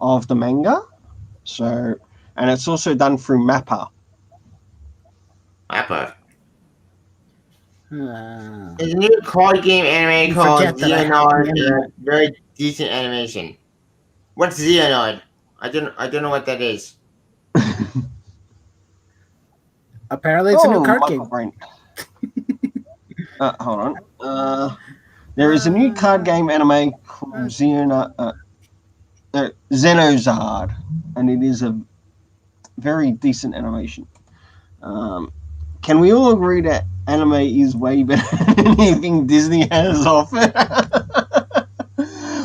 of the manga. So, and it's also done through Mappa. Mappa. There's a new card game anime You called forget that I have Xehanort. the internet. Very decent animation. What's Xehanort? I don't know what that is. Apparently, it's a new card game. Brain. Hold on. There is a new card game anime called Xenozard, and it is a very decent animation. Can we all agree that anime is way better than anything Disney has offered?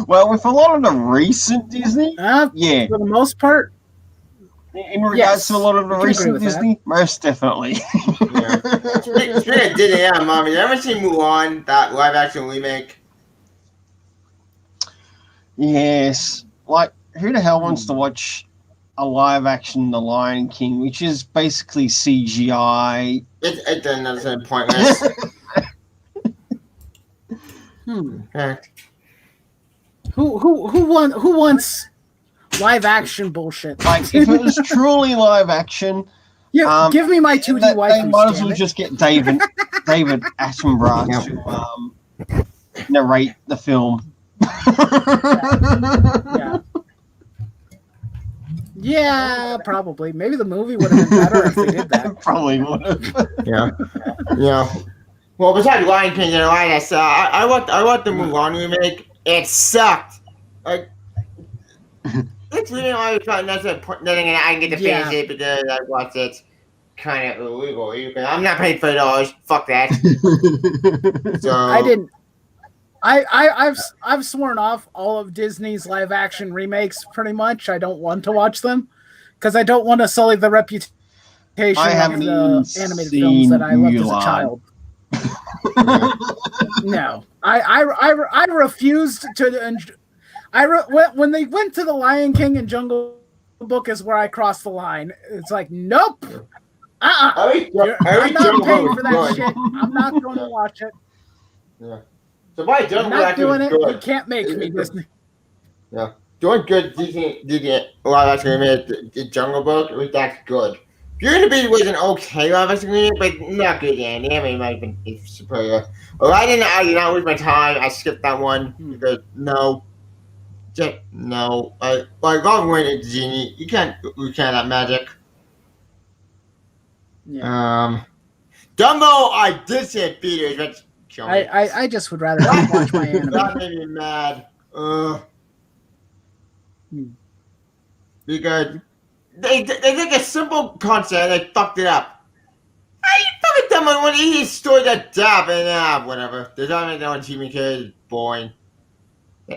Well, with a lot of the recent Disney, yeah. For the most part, in regards to a lot of the recent Disney, most definitely. Yeah. Speaking of Disney, Mommy, you ever seen Mulan, that live action remake? Yes. Like, who the hell wants to watch a live action The Lion King, which is basically CGI? It doesn't pointless. Who wants live action bullshit? Like, if it was truly live action, Yeah, give me my 2D they waifus. might as well damn it. just get David Attenborough to narrate the film. Yeah, probably. Maybe the movie would have been better if they did that. Probably would have. Yeah. Well, besides Lion King and Lion, I watched the Mulan remake. It sucked. Like, it's really always fun. That's a point. Then again, I can get to finish it because I watched it kind of illegally. I'm not paying $30. Fuck that. So I didn't. I've sworn off all of Disney's live action remakes. Pretty much, I don't want to watch them because I don't want to sully the reputation of the animated films that I loved as a child. No, I refused to. When they went to the Lion King and Jungle Book is where I crossed the line. It's like, nope. I'm not paying for that shit. I'm not going to watch it. Yeah. So why I'm not doing it. You can't make me, Disney. Yeah. Doing good Disney live action remake, the Jungle Book, that's good. Beauty and the Beast was an okay live action remake, but not good, yeah. The anime might have been superior. Well, I did not waste my time. I skipped that one because no. Like God went to Genie. You can't have magic. Yeah. Dumbo, I did say theaters, but I just would rather not watch my anime. That made me mad. Because they took a simple concept and they fucked it up. I fucking dumb when he story that dab and whatever. There's only no TV kids boring.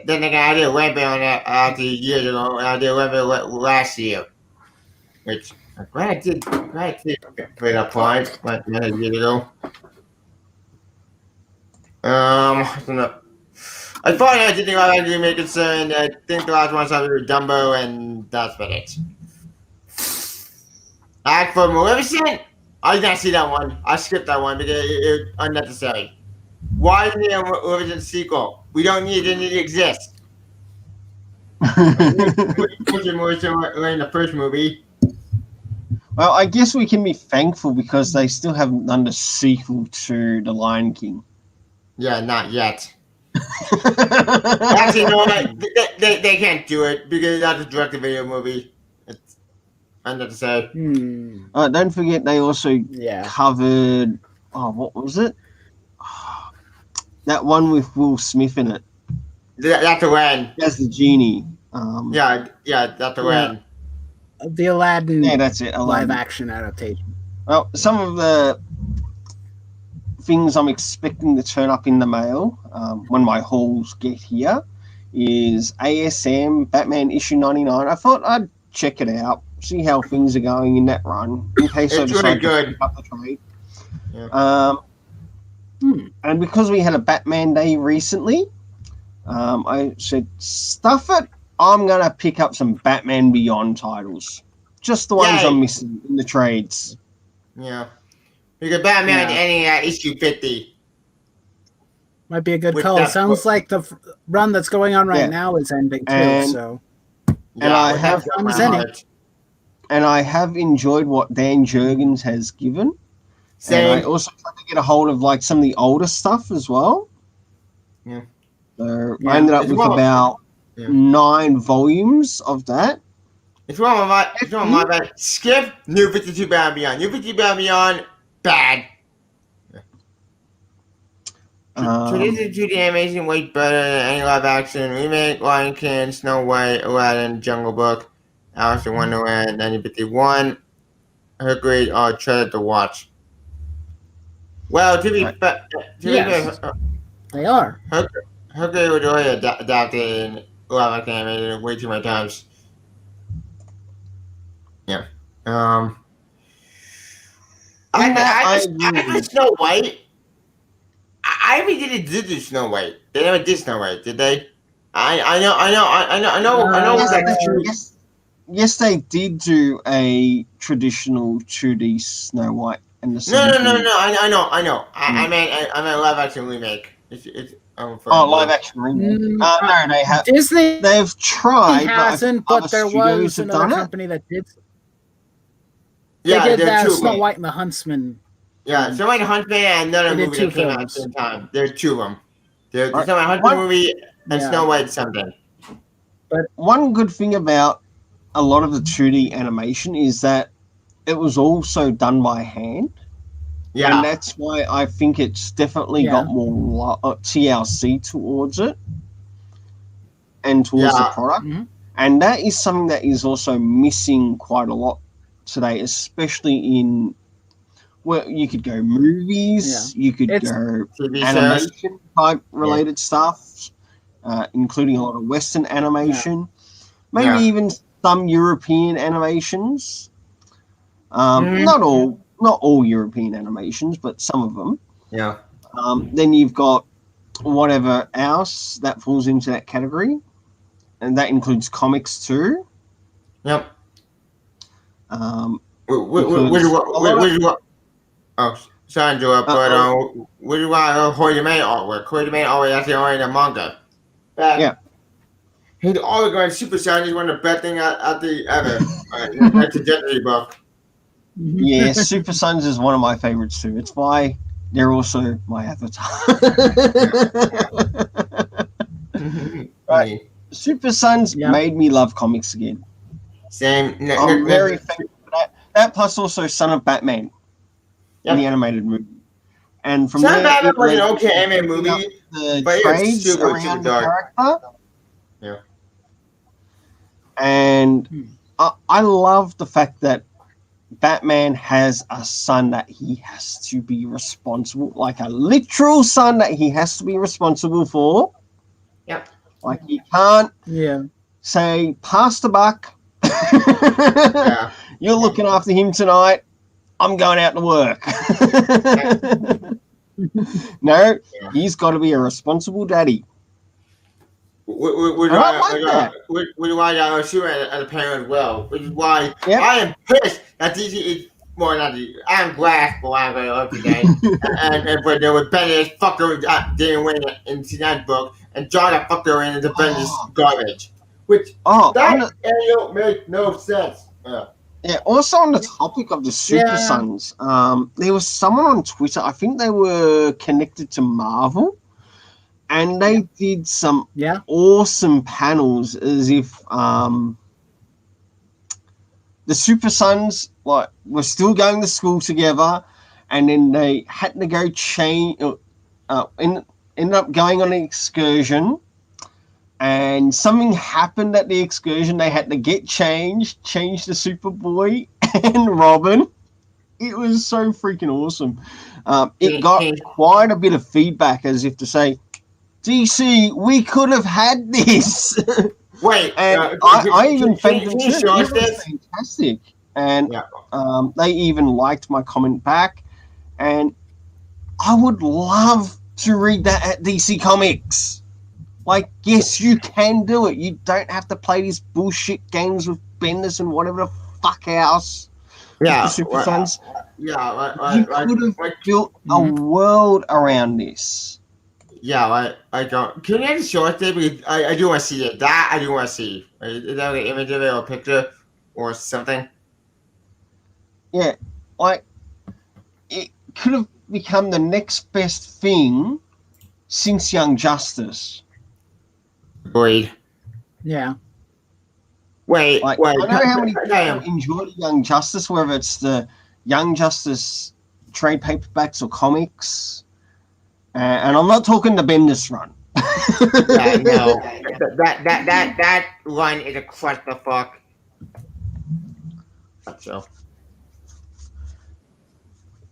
Then again, I did a rampage on that after years ago, and I did a rampage last year. Which, granted, put up fine, like a year ago. I thought I didn't think I had to make concern. I think the last one I was Dumbo, and that's about it. As for Maleficent, I did not see that one. I skipped that one because it was unnecessary. Why is there a Maleficent sequel? We don't need it to exist. In the first movie. Well, I guess we can be thankful because they still haven't done the sequel to The Lion King. Yeah, not yet. Actually, no, they can't do it because that's a direct-to-video movie. It's unnecessary. Don't forget they also covered. Oh, what was it? That one with Will Smith in it. That's Aladdin. That's the genie. Yeah, that's Aladdin. The Aladdin. Yeah, that's it. Aladdin. Live action adaptation. Well, some of the things I'm expecting to turn up in the mail when my hauls get here is ASM Batman issue 99. I thought I'd check it out, see how things are going in that run, in case I decide to pick up the trade. Yeah. And because we had a Batman Day recently, I said, stuff it. I'm going to pick up some Batman Beyond titles. Just the ones I'm missing in the trades. Yeah. Because Batman ending at issue 50. Might be a good call. It sounds like the run that's going on right now is ending too. And I have enjoyed what Dan Jurgens has given. Same. And I also tried to get a hold of like some of the older stuff as well. Yeah. So I ended up with about 9 volumes of that. It's wrong with my bad. Skip New 52 Batman Beyond. New 52 Batman Beyond, bad. Traditional 2D animation way better than any live action remake. Lion King, Snow White, Aladdin, Jungle Book, Alice in Wonderland, 1951. Hercules are treasure to watch. Well, to be fair, they are. Hercules was already adapted in live action animation way too many times. Yeah. I did Snow White. I really did do Snow White. They never did Snow White, did they? I know. Yes, they did do a traditional 2D Snow White and the No. I know. I meant a live action remake. live action remake. No, they have. Disney They've tried, hasn't, but but there studios was have another done it. company that did. Yeah, They did there are that two. Snow White and the Huntsman. Yeah, Snow White and the Huntsman and another They did movie two that came out at the films. same time. There's two of them. There's the Right. Snow White and Huntsman One- movie and Yeah. Snow White something. One good thing about a lot of the 2D animation is that it was also done by hand. Yeah. And that's why I think it's definitely got more TLC towards it and towards the product. Mhm. And that is something that is also missing quite a lot today, especially in where you could go movies, you could go TV shows. animation type related stuff, including a lot of Western animation, maybe even some European animations. Not all European animations, but some of them. Yeah. Then you've got whatever else that falls into that category, and that includes comics too. Yep. Oh, sorry, Joe, but what do I Hoi the main artwork? Hoi the main artwork, that's the only the manga. Yeah. He's always going Super Saiyan. He's one of the best things out the ever. That's a Jet Li book. Yeah, Super Sons is one of my favorites too. It's why they're also my avatar. Right. Super Sons made me love comics again. Same. I'm very thankful for that. That plus also Son of Batman, the animated movie. And from Son of there, Batman it was an led okay anime movie, the but it was trades super around the dark. character. Yeah. And I love the fact that Batman has a son that he has to be responsible, like a literal son that he has to be responsible for. Yep. Like he can't Yeah. say, pass the buck. Yeah. You're looking after him tonight. I'm going out to work. No, he's got to be a responsible daddy. Which is why I was shooting at a parent as well. Which is why I am pissed that DC is more not DC. I'm glad for why I'm going up today. and but there was Bennett fucker didn't win in that book, and John that fucker in the Avengers garbage. Which annual makes no sense. Yeah, also on the topic of the Super Sons, there was someone on Twitter, I think they were connected to Marvel, and they did some awesome panels as if the Super Sons were still going to school together, and then they had to go ended up going on an excursion. And something happened at the excursion. They had to get change the Superboy and Robin. It was so freaking awesome. It got quite a bit of feedback as if to say, DC, we could have had this. Wait, and I even found them too. It was fantastic. And they even liked my comment back. And I would love to read that at DC Comics. Like, yes, you can do it. You don't have to play these bullshit games with Bendis and whatever the fuck else. Yeah. The Super Sons. Yeah. You could have built a world around this. Yeah, I don't. Can you get a short there? Because I do want to see it. That I do want to see. Is that an image of it or a picture or something? Yeah. Like, it could have become the next best thing since Young Justice. Agreed. Yeah. Wait. I know how many people enjoy Young Justice, whether it's the Young Justice trade paperbacks or comics, and I'm not talking the Bendis run. Yeah, no, that run is a clusterfuck. So.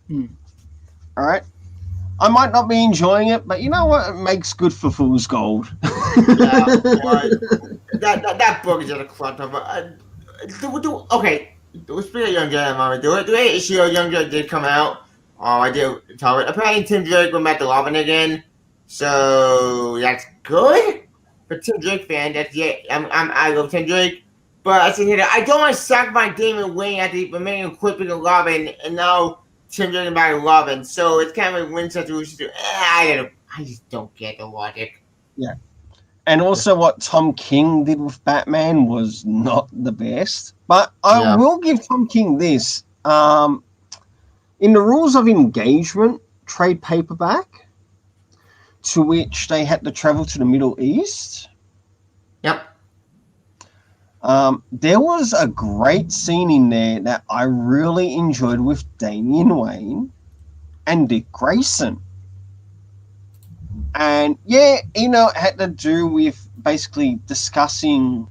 All right. I might not be enjoying it, but you know what? It makes good for fool's gold. That book is just a clutter. Okay, speaking of Young Jedi, do it issue of Young Jedi did come out. I did tell it. Apparently, Tim Drake went back to Robin again, so that's good. For Tim Drake fan, I love Tim Drake, but I said I don't want to sack my Damon Wayne at the remaining equipping of Robin, and now Tim Drake back to Robin, so it's kind of a win situation. I I just don't get the logic. Yeah. And also what Tom King did with Batman was not the best. But I Yeah. will give Tom King this. In the rules of engagement trade paperback, to which they had to travel to the Middle East, Yep. there was a great scene in there that I really enjoyed with Damian Wayne and Dick Grayson. And yeah, it had to do with basically discussing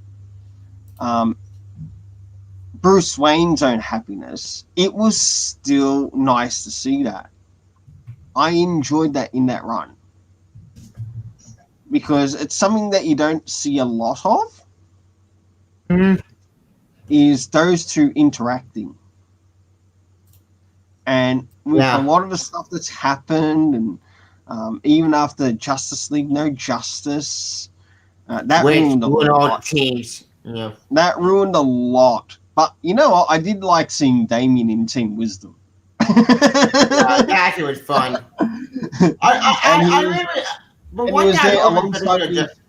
Bruce Wayne's own happiness. It was still nice to see that. I enjoyed that in that run because it's something that you don't see a lot of. Mhm. Is those two interacting, and with a Yeah. lot of the stuff that's happened, and even after Justice League No Justice, that Which ruined a won all lot. teams. Yeah. That ruined a lot. But you know what? I did like seeing Damien in Team Wisdom. That was fun. I really. But and he one was thing I there always alongside consider with, just.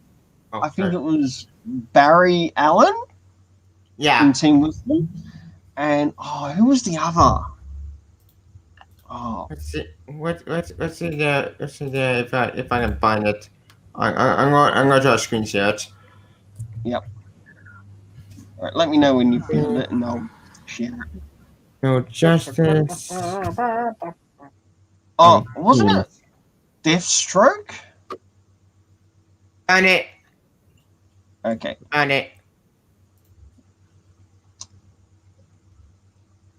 Oh, I think sorry. it was Barry Allen in Yeah. Team Wisdom. And, who was the other? Oh, Let's see. Let's see there. Let's see there if I can find it. I'm gonna try to screen share it. yep. All right, let me know when you found it and I'll share it. No justice. Oh, wasn't it Deathstroke? On it. Okay. On it.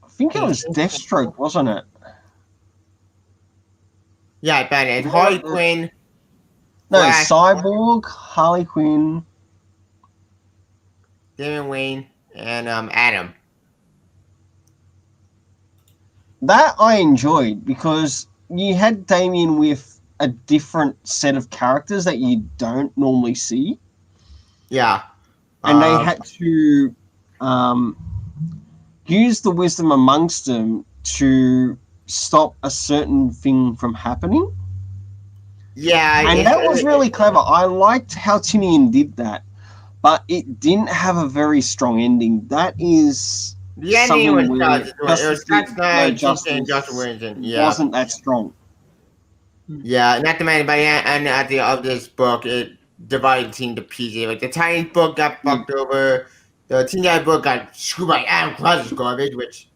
I think it was Deathstroke, wasn't it? Yeah, on it. Harley Quinn. No, Flash, Cyborg, Harley Quinn. Damian Wayne, and Adam. That I enjoyed because you had Damien with a different set of characters that you don't normally see. Yeah. And they had to use the wisdom amongst them to stop a certain thing from happening. Yeah. And that was really clever. I liked how Tinian did that, but it didn't have a very strong ending. That is The ending something was where it was Justice Scott League Snyder, No Justice Justice Williamson. Yeah. wasn't that strong. Yeah, not to mention by the end at the of this book, it divided the team to pieces. Like the Tiny book got fucked over, the Teen Guy book got screwed by Adam Crush's garbage. Which,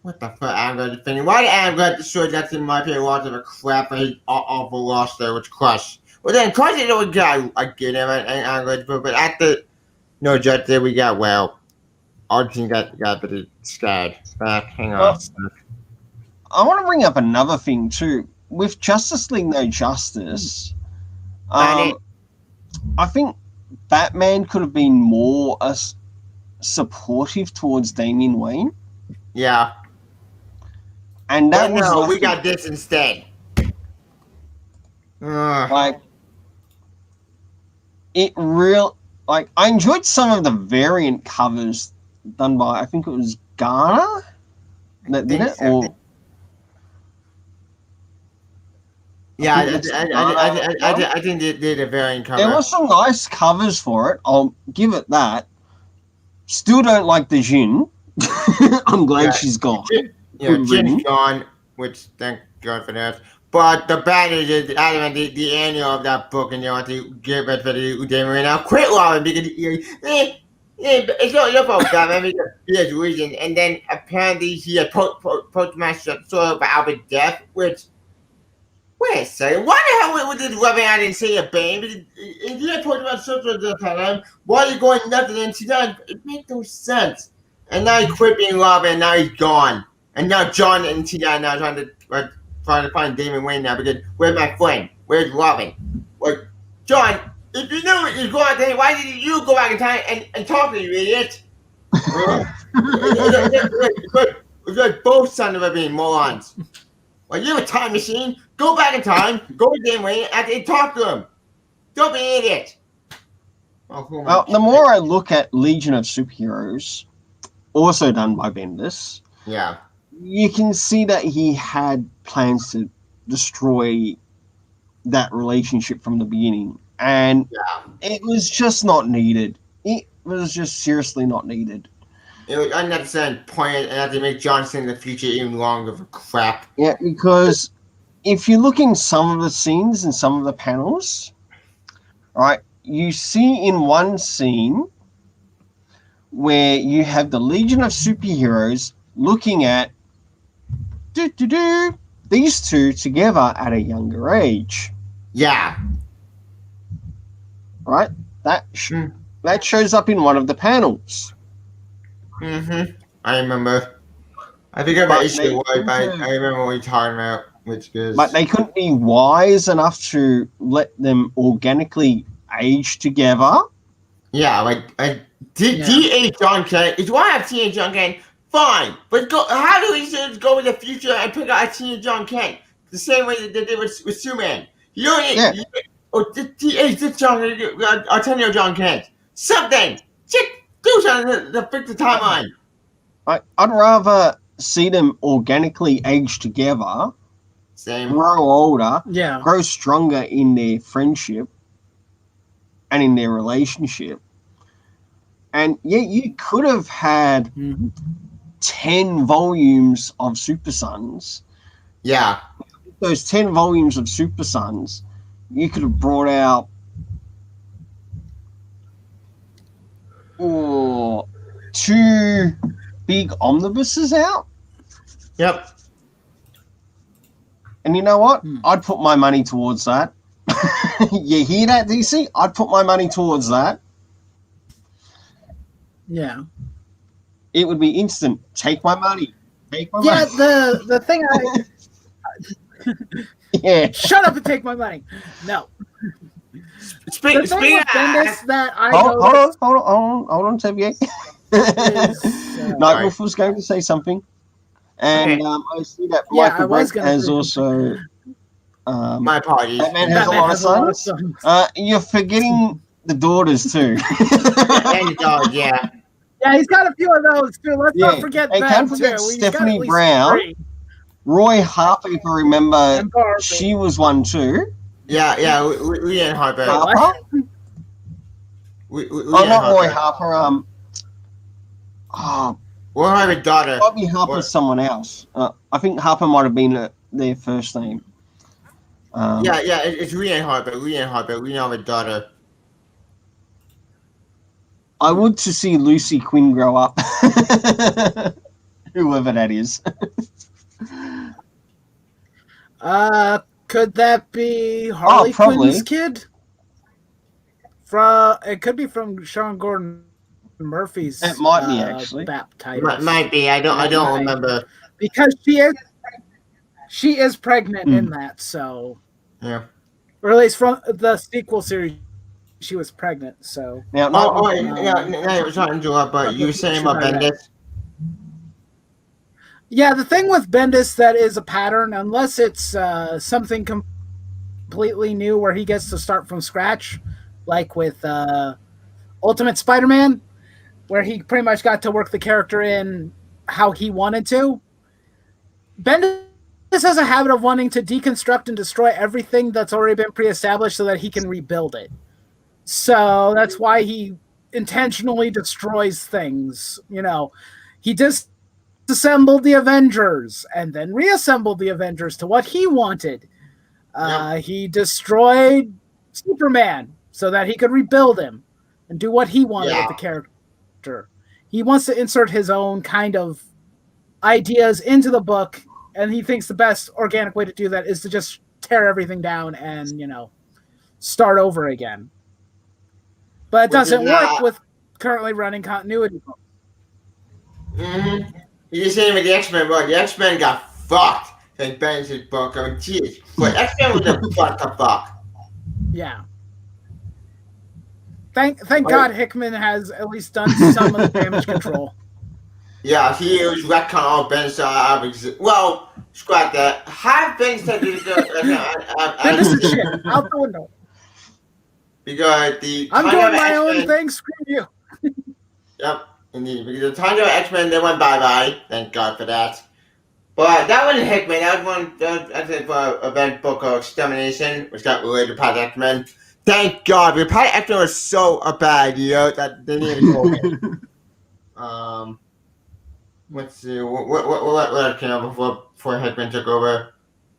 what the fuck, Adam Crush defending? Why did Adam Crush destroy that in my favorite lots of a crap for his awful loss there, which Crush? Well, then Crush is the only guy I get him and Adam Crush book, but at the No Justice, we got our team got pretty scared. Back, hang on. Well, I want to bring up another thing too. With Justice League No Justice, I think Batman could have been more supportive towards Damian Wayne. Yeah. And that But was no, we got this instead. like it real like I enjoyed some of the variant covers done by I think it was Garner that did it, or yeah, I think they did a variant cover. there were some nice covers for it. I'll give it that. Still don't like the Jin. I'm glad she's gone. Yeah, Jin's gone, which thank God for that. But the bad news is the annual of that book, and they want to give it for the Udemy right now. Quit loving because it's not your fault, Batman, because he has reason. And then apparently he had postmaster sort of Albert death, which. Wait a second, why the hell would this rubbing out and say a bang? Because if you had talked about social this time, why are you going nothing into that? It makes no sense. And now he quit being Robin, and now he's gone. And now John and T.I. now trying to find Damon Wayne now because where's my friend? Where's Robin? Like, John, if you knew it was going on, why didn't you go back in time and talk to you, idiot? It's like both sons of a being morons. Like, you're a time machine. Go back in time. Go to Damon Wayne and talk to him. Don't be an idiot. Well, the more I look at Legion of Superheroes, also done by Bendis, yeah, you can see that he had plans to destroy that relationship from the beginning, and Yeah. it was just not needed. It was just seriously not needed. It was unnecessary point, and had to make Johnson in the future even longer for crap. Yeah, because if you look in some of the scenes and some of the panels, right, you see in one scene where you have the Legion of Superheroes looking at these two together at a younger age, Yeah. right? That Mm. that shows up in one of the panels. I remember. I think I But issue they it was, but I remember what you're talking about, which is. but they couldn't be wise enough to let them organically age together. Yeah, T.A. John Kent. If you want to have T.A. John Kent, fine. But go. How do we just go in the future and pick out T.A. John Kent the same way that they did with Superman? You don't need. Yeah. Or T.A. Artenio John Kent. Something. Just do something to fix the timeline. I'd rather see them organically age together, Same. grow older, Yeah. grow stronger in their friendship and in their relationship. And yeah, you could have had 10 volumes of Super Sons. Yeah. Those 10 volumes of Super Sons, you could have brought out two big omnibuses out. Yep. And you know what? I'd put my money towards that. You hear that, DC? I'd put my money towards that. Yeah. It would be instant. Take my money. Take my Yeah, money. the thing Yeah. shut up and take my money. No. The thing with Bendis that I Hold on, Xavier. is, Nightwolf was going to say something. And Okay. I see that Yeah, Michael I was Brent gonna has say also... My apologies. Batman has a lot of sons. You're forgetting the daughters too. And the dog, yeah. Yeah, he's got a few of those too. Let's Yeah. not forget Hey, them can't too. forget He's got at Stephanie least Brown. 3. Roy Harper, if I remember, And Barbie. she was one too. Yeah, we and Harper. Harper? We Oh, not Roy Harper. We'll have a daughter. Bobby Harper's someone else. I think Harper might have been their first name. It's Rhiannon Harper. We have a daughter. I would to see Lucy Quinn grow up. Whoever that is. Could that be Harley probably. Quinn's kid? It could be from Sean Gordon Murphy's. It might be, actually. Baptitles. Might be. I don't remember. Because she is pregnant in that, so Yeah. or at least from the sequel series, she was pregnant. So Now, Now you were talking to her, but you were saying about Bendis. Yeah, the thing with Bendis that is a pattern, unless it's something completely new where he gets to start from scratch, like with Ultimate Spider-Man, where he pretty much got to work the character in how he wanted to. Bendis has a habit of wanting to deconstruct and destroy everything that's already been pre-established so that he can rebuild it. So that's why he intentionally destroys things. You know, he disassembled the Avengers and then reassembled the Avengers to what he wanted. He destroyed Superman so that he could rebuild him and do what he wanted with the character. He wants to insert his own kind of ideas into the book, and he thinks the best organic way to do that is to just tear everything down and, start over again. But it doesn't work with currently running continuity books. Mm-hmm. You're saying with the X-Men book, the X-Men got fucked in Bendis' book. I mean, jeez. But X-Men was a what the fuck. Yeah. Thank God Hickman has at least done some of the damage control. Yeah, he was retcon all Bendis. Well, scrap that. Have Bendis do Bendis is shit. Out the window. Because I'm doing my own thing. Screw you. Yep, indeed. Because the time of X-Men, they went bye-bye. Thank God for that. But that wasn't Hickman. That was one. That's a event book called Extermination, which got related to Project X-Men. Thank God, because Project X-Men was so bad, that they didn't even go away. Let's see. What came out before Hickman took over?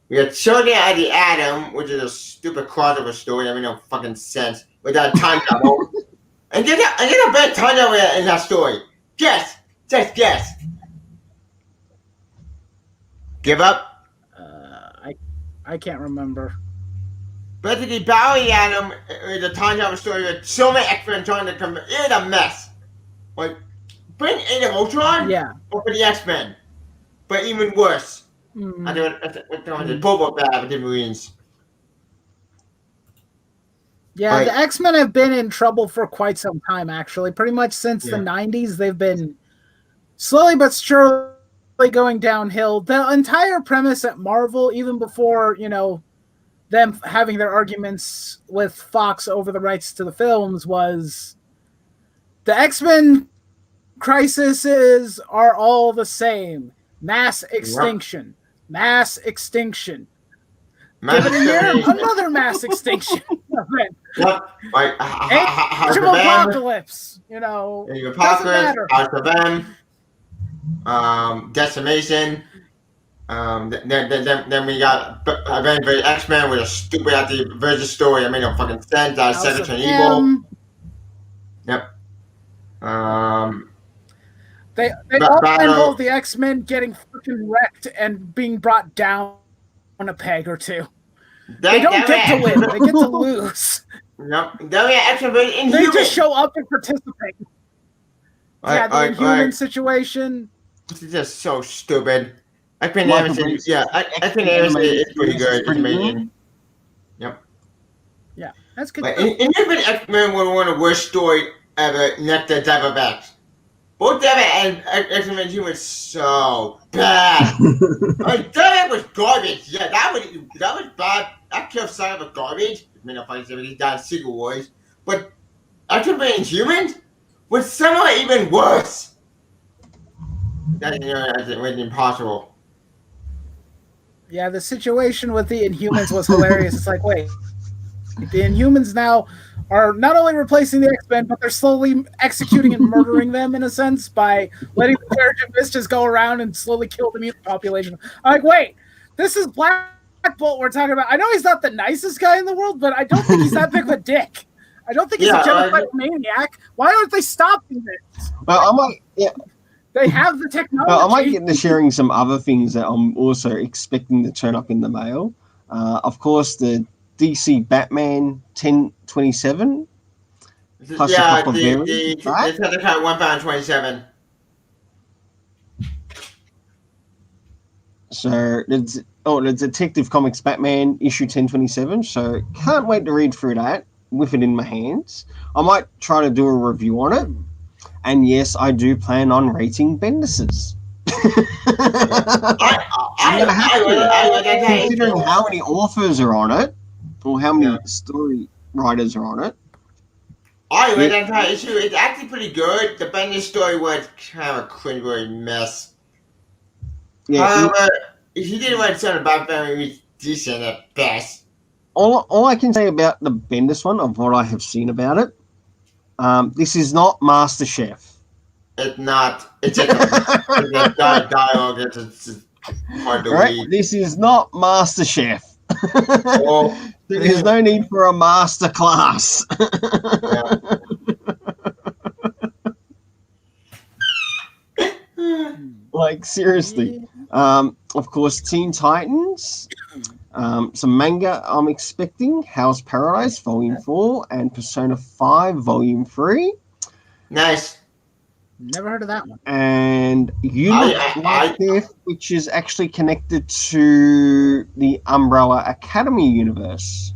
We got Children of the Atom, which is a stupid crossover story. I mean, no fucking sense. With that time travel. and there's a bad time travel in that story. Guess. Just guess. Give up? I can't remember. Basically, Battle of the Atom is a time travel story with so many X-Men trying to come. It's a mess. Like, bring Age of Ultron or for the X-Men. But even worse. I don't know. Both bad with the Marines. Yeah, the X-Men have been in trouble for quite some time, actually. Pretty much since the 90s, they've been slowly but surely going downhill. The entire premise at Marvel, even before, them having their arguments with Fox over the rights to the films, was the X-Men crises are all the same. Mass extinction. Mass extinction. Give it a year, another mass extinction. Like apocalypse, apocalypse, decimation. Then we got Avengers X-Men with a stupid anti-Avengers story. I made no fucking sense. Secretary Evil. Yep. They all involve the X-Men getting fucking wrecked and being brought down a peg or two. They don't get to win. They get to lose. No, they just show up and participate. The Inhuman situation. This is just so stupid. X-Men Animation is pretty good. It's amazing. Yep. Yeah, that's good. Inhuman X-Men was one of the worst stories ever next to Diamondbacks. Both Diamondback and X-Men Inhuman so bad. Diamondback was garbage. Yeah, that was bad. That killed son of a garbage. I mean, he's done Secret Wars. But X-Men Inhumans was somehow even worse. That's impossible. Yeah, the situation with the Inhumans was hilarious. It's like, wait, the Inhumans now are not only replacing the X-Men, but they're slowly executing and murdering them in a sense by letting the Terrigen Mist just go around and slowly kill the mutant population. I'm like, wait, this is Black Bolt we're talking about. I know he's not the nicest guy in the world, but I don't think he's that big of a dick. I don't think he's a genocidal maniac. Why aren't they stopping this? Well, They have the technology. I might get into sharing some other things that I'm also expecting to turn up in the mail. Of course, the DC Batman 1027. Plus a couple of variants. Right? It's £1.27. So the Detective Comics Batman issue 1027. So can't wait to read through that with it in my hands. I might try to do a review on it. And yes, I do plan on rating Bendis's. Considering how many authors are on it, or how many story writers are on it. I read that entire issue. It's actually pretty good. The Bendis story was kind of a cringeworthy mess. Yeah, however, if you didn't write something about Batman, it was decent at best. All I can say about the Bendis one, of what I have seen about it, this is not MasterChef. It's not. It's a dialogue. It's hard to read. This is not MasterChef. There's no need for a master class. Like, seriously. Of course, Teen Titans. Some manga I'm expecting. Hell's Paradise Volume 4 and Persona 5 Volume 3. Nice. Never heard of that one. And Untitled, which is actually connected to the Umbrella Academy universe.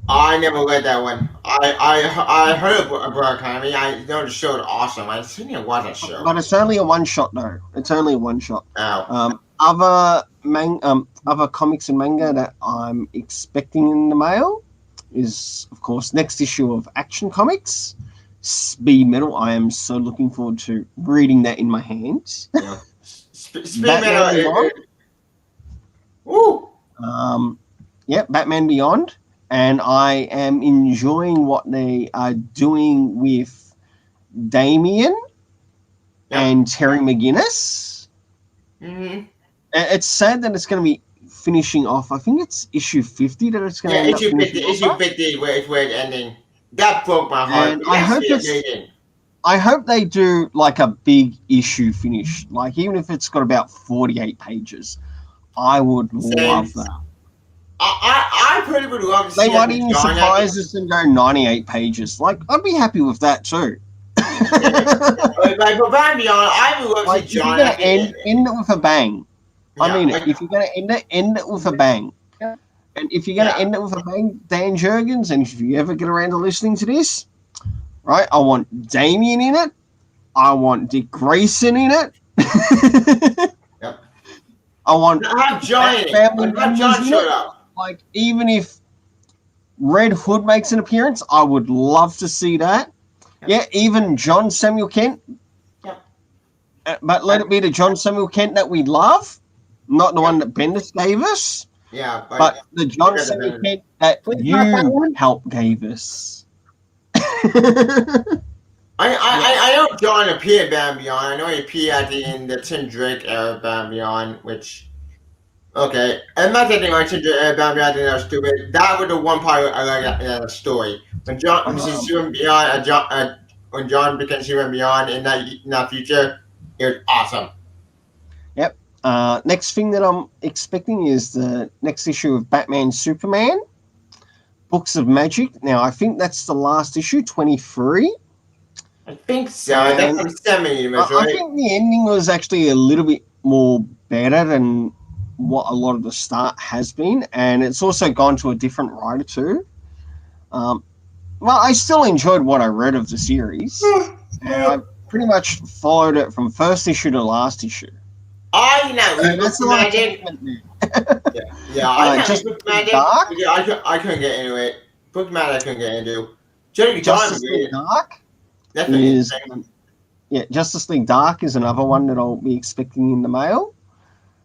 I never read that one. I heard of Umbrella Academy. I know the show is awesome. I didn't watch that show. But it's only a one-shot, though. It's only a one-shot. Oh. Other comics and manga that I'm expecting in the mail is, of course, next issue of Action Comics, Speed Metal. I am so looking forward to reading that in my hands. Yeah. Batman Beyond. Woo! Batman Beyond, and I am enjoying what they are doing with Damian and Terry McGinnis. Mm-hmm. It's sad that it's going to be finishing off. I think it's issue 50 that it's going to end up finishing off. Issue 50 where it's ending. That broke my heart. And I hope they do like a big issue finish. Like even if it's got about 48 pages, I would love that. I pretty would love to see. They might even surprise us and go 98 pages. Like I'd be happy with that too. But Beyond, I would love to see John. If you're gonna end it with a bang. I mean, if you're gonna end it with a bang. Yeah. And if you're gonna end it with a bang, Dan Jurgens, and if you ever get around to listening to this, right? I want Damien in it. I want Dick Grayson in it. Yep. I want John in it. John showed up. Like even if Red Hood makes an appearance, I would love to see that. Yeah, even John Samuel Kent. But let it be the John Samuel Kent that we love, not the one that Bendis gave us. Yeah, but the John Samuel Kent that you helped gave us. I know John appeared Batman Beyond. I know he appeared at the end, the Tim Drake era of Batman Beyond, which. Okay, I'm not taking on Tim Drake era Batman Beyond. I think that was stupid. That was the one part I like in the story. When John Beyond, when John became Superman Beyond in that future, it was awesome. Yep. Next thing that I'm expecting is the next issue of Batman Superman, Books of Magic. Now, I think that's the last issue, 23. I think so. That's from 70, right? I think the ending was actually a little bit more better than what a lot of the start has been, and it's also gone to a different writer too. Well, I still enjoyed what I read of the series. And I pretty much followed it from first issue to last issue. I know. That's a lot of commitment there. Yeah. I just Magic. Dark. Yeah, I couldn't get into it. Book Magic I couldn't get into. Justice League Dark is Justice League Dark is another one that I'll be expecting in the mail.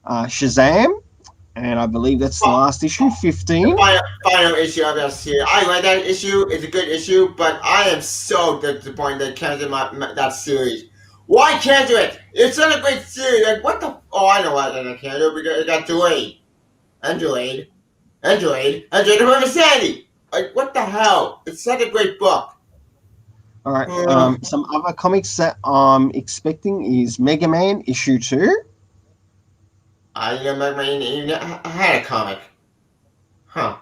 Shazam. And I believe that's the last issue, 15. The final issue of that series. I like that issue. It's a good issue, but I am so disappointed they canceled that series. Why cancel it? It's such a great series. Like, what the... Oh, I know why they canceled it, because it got delayed. And delayed. Remember Sandy. Like, what the hell? It's such a great book. All right. Some other comics that I'm expecting is Mega Man issue 2. I had a comic. Huh.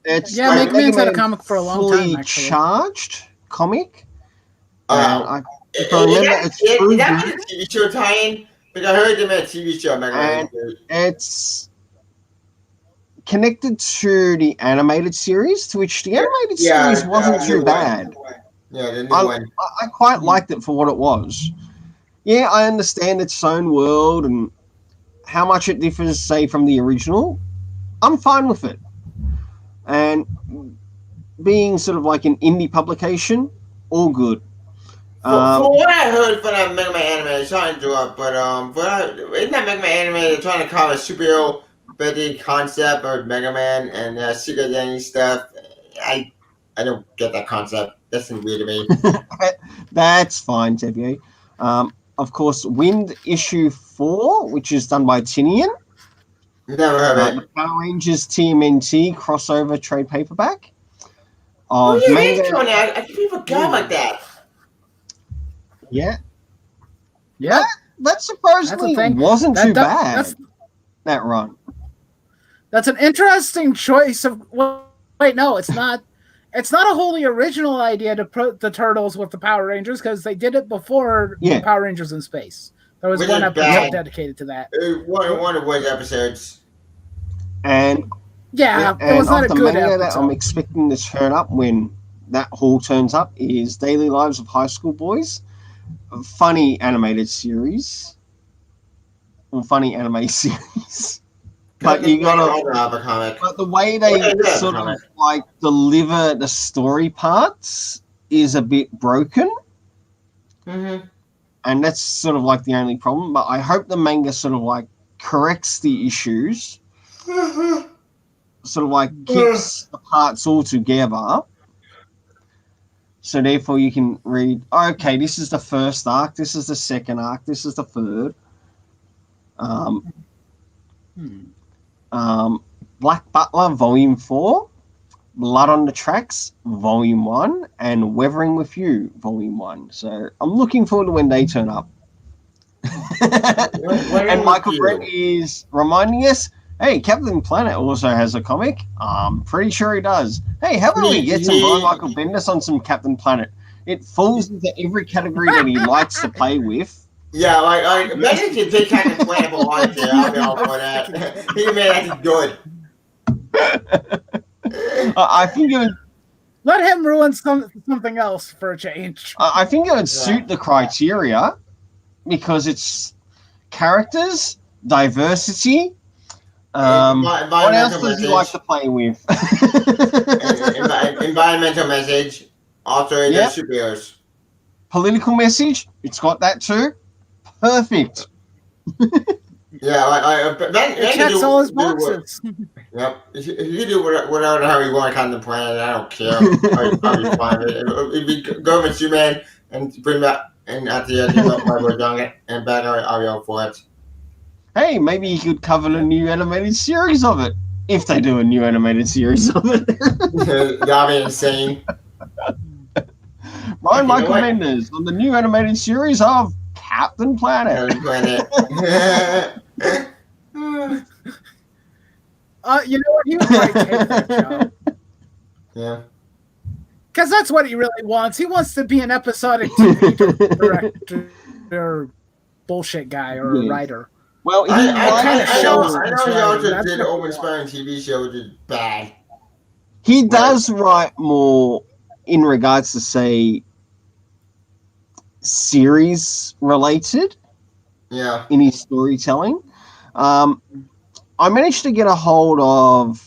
It's Mega Man's had a comic for a long time, actually. Fully charged comic. Is that a TV show tie-in? Because I heard they made a TV show. Mega Man. It's connected to the animated series, to which the animated series wasn't too bad. Yeah, the new one. I quite liked it for what it was. Yeah, I understand its own world and how much it differs, say, from the original. I'm fine with it. And being sort of like an indie publication, all good. For what I heard from that Mega Man anime, sorry to interrupt, but in that Mega Man anime, they're trying to cover superhero basic concept of Mega Man and Secret Identity stuff. I don't get that concept. That's weird to me. That's fine, Xavier. Of course, Wind issue 4, which is done by Tinian. Never heard of it. The Power Rangers TMNT crossover trade paperback. It's coming out. I completely forgot about that. Yeah. That That's supposedly a thing. wasn't too bad. That run. That's an interesting choice of. Wait, no, it's not. It's not a wholly original idea to put the Turtles with the Power Rangers because they did it before the Power Rangers in Space. There was one episode dedicated to that. One of those episodes. And it was not a good episode. That I'm expecting to turn up when that haul turns up is Daily Lives of High School Boys, a funny animated series, or funny anime series. But you gotta. But the way they sort of like deliver the story parts is a bit broken. Mm-hmm. and that's sort of like the only problem. But I hope the manga sort of like corrects the issues, sort of like keeps the parts all together. So therefore, you can read. Okay, this is the first arc. This is the second arc. This is the third. Black Butler, Volume 4. Blood on the Tracks, Volume 1, and Weathering with You, Volume 1. So I'm looking forward to when they turn up. And Michael Brent is reminding us, hey, Captain Planet also has a comic. I'm pretty sure he does. Hey, how about we get some Brian Michael Bendis on some Captain Planet? It falls into every category that he likes to play with. Yeah, like Bendis can take Captain Planet for one too. I'll be all for that. He made that good. I think it would. Let him ruin something else for a change. I think it would suit the criteria because it's characters, diversity. What else does he like to play with? Environmental message. Also, they're superheroes. Political message. It's got that too. Perfect. Yeah, it checks all his boxes. Yep. If you do whatever the hell you want on the planet, I don't care. I'll be fine with it. If you go with Superman and bring that, and at the end, we're doing it, and back, I'll be all for it. Hey, maybe you could cover a new animated series of it. If they do a new animated series of it. That'll be insane. Brian Michael Bendis on the new animated series of Captain Planet. You know what? He would probably take that job. Yeah. Because that's what he really wants. He wants to be an episodic TV director, bullshit guy, or a writer. Well, I know he also did an open-inspiring TV show, which is bad. He does write more in regards to, say, series related. Yeah. In his storytelling. I managed to get a hold of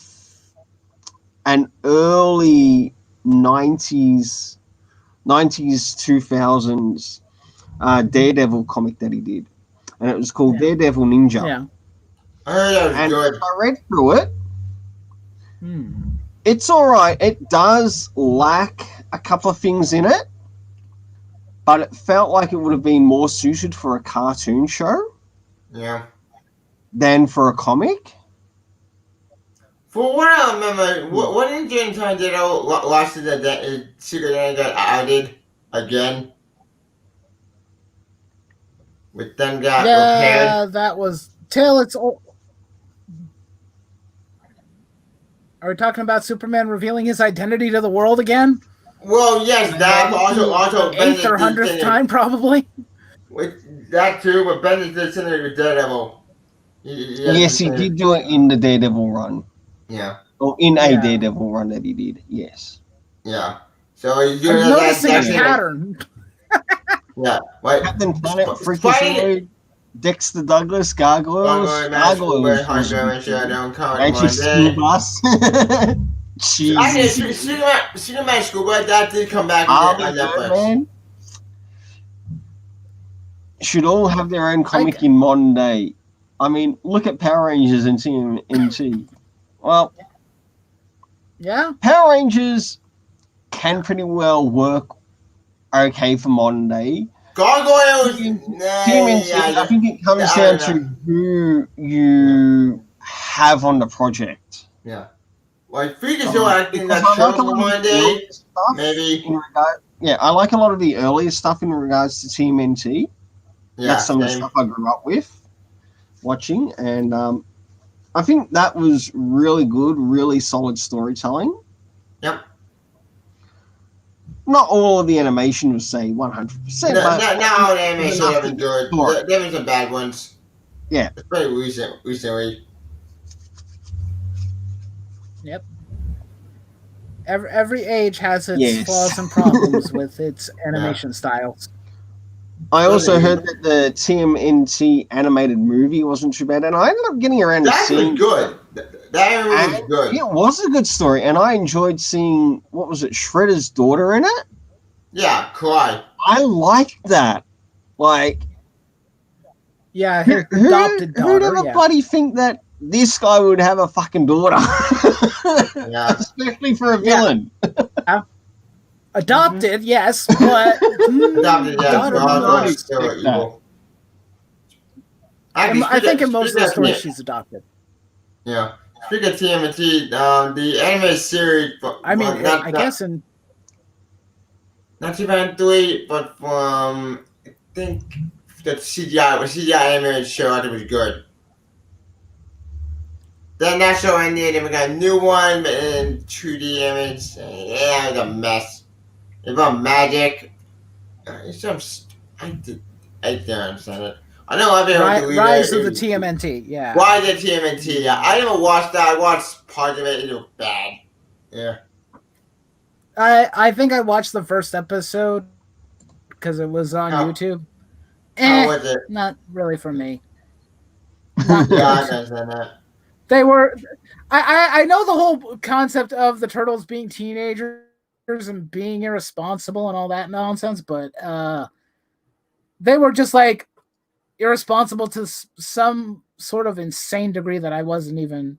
an early 90s, 2000s Daredevil comic that he did. And it was called Daredevil Ninja. Yeah. I heard that was good. I read through it. It's all right. It does lack a couple of things in it, but it felt like it would have been more suited for a cartoon show. Yeah. Than for a comic. For what I remember, what did James Tornado lost to the Secret Agent got outed again? But then got repaired. That was till it's old. Are we talking about Superman revealing his identity to the world again? Well, yes, that also 8th or 100th time, probably. With that too, but Bendis did send it with Daredevil. Yes, he did do it in the Daredevil run. Yeah. Or in a Daredevil run that he did, yes. Yeah. So you're noticing a pattern. Yeah. Like, Captain Planet, Freaking Dexter Douglas, Gargoyles, School Bus. Actually, Superman School Bus, that did come back on Netflix. Should all have their own comic in modern day. I mean, look at Power Rangers and TMNT. Well, Power Rangers can pretty well work okay for modern day. Gargoyles, TMNT, I think it comes down to who you have on the project. Yeah. Like, Freakazoid, I think that's true for one day. Maybe. I like a lot of the earlier stuff in regards to TMNT. Yeah, that's some of the stuff I grew up with watching, and I think that was really good, really solid storytelling. Yep. Not all of the animation was, say, 100%. Not all the animation was good. There were some bad ones. Yeah. It's pretty recently. Yep. Every age has its flaws and problems with its animation styles. I also heard that the TMNT animated movie wasn't too bad, and I ended up getting around to seeing... That was good. That was good. It was a good story, and I enjoyed seeing, what was it, Shredder's daughter in it? Yeah, cry. I liked that. Like, Yeah, his adopted who'd daughter. ever Yeah. bloody think that this guy would have a fucking daughter? Yeah. Especially for a Yeah. villain. Adopted, yes, but Adopted, yeah, daughter but also nonetheless. still evil. Actually, I think in most of the speaking stories of- she's adopted. Yeah. Speaking of TMNT, the anime series. I mean, not, I guess in not 2003, but from I think the CGI animated show. I think was good. Then that show ended, and we got a new one in 2D image. Yeah, it was a mess. It's about magic. It's some. I don't understand it. I know I've been able to read Rise it. of the TMNT. Yeah. Why the TMNT? Yeah, I never watched that. I watched part of it. It was bad. Yeah. I think I watched the first episode because it was on YouTube. How was it? Not really for me. Yeah, I understand that. They were. I know the whole concept of the turtles being teenagers and being irresponsible and all that nonsense, but they were just like irresponsible to some sort of insane degree that I wasn't even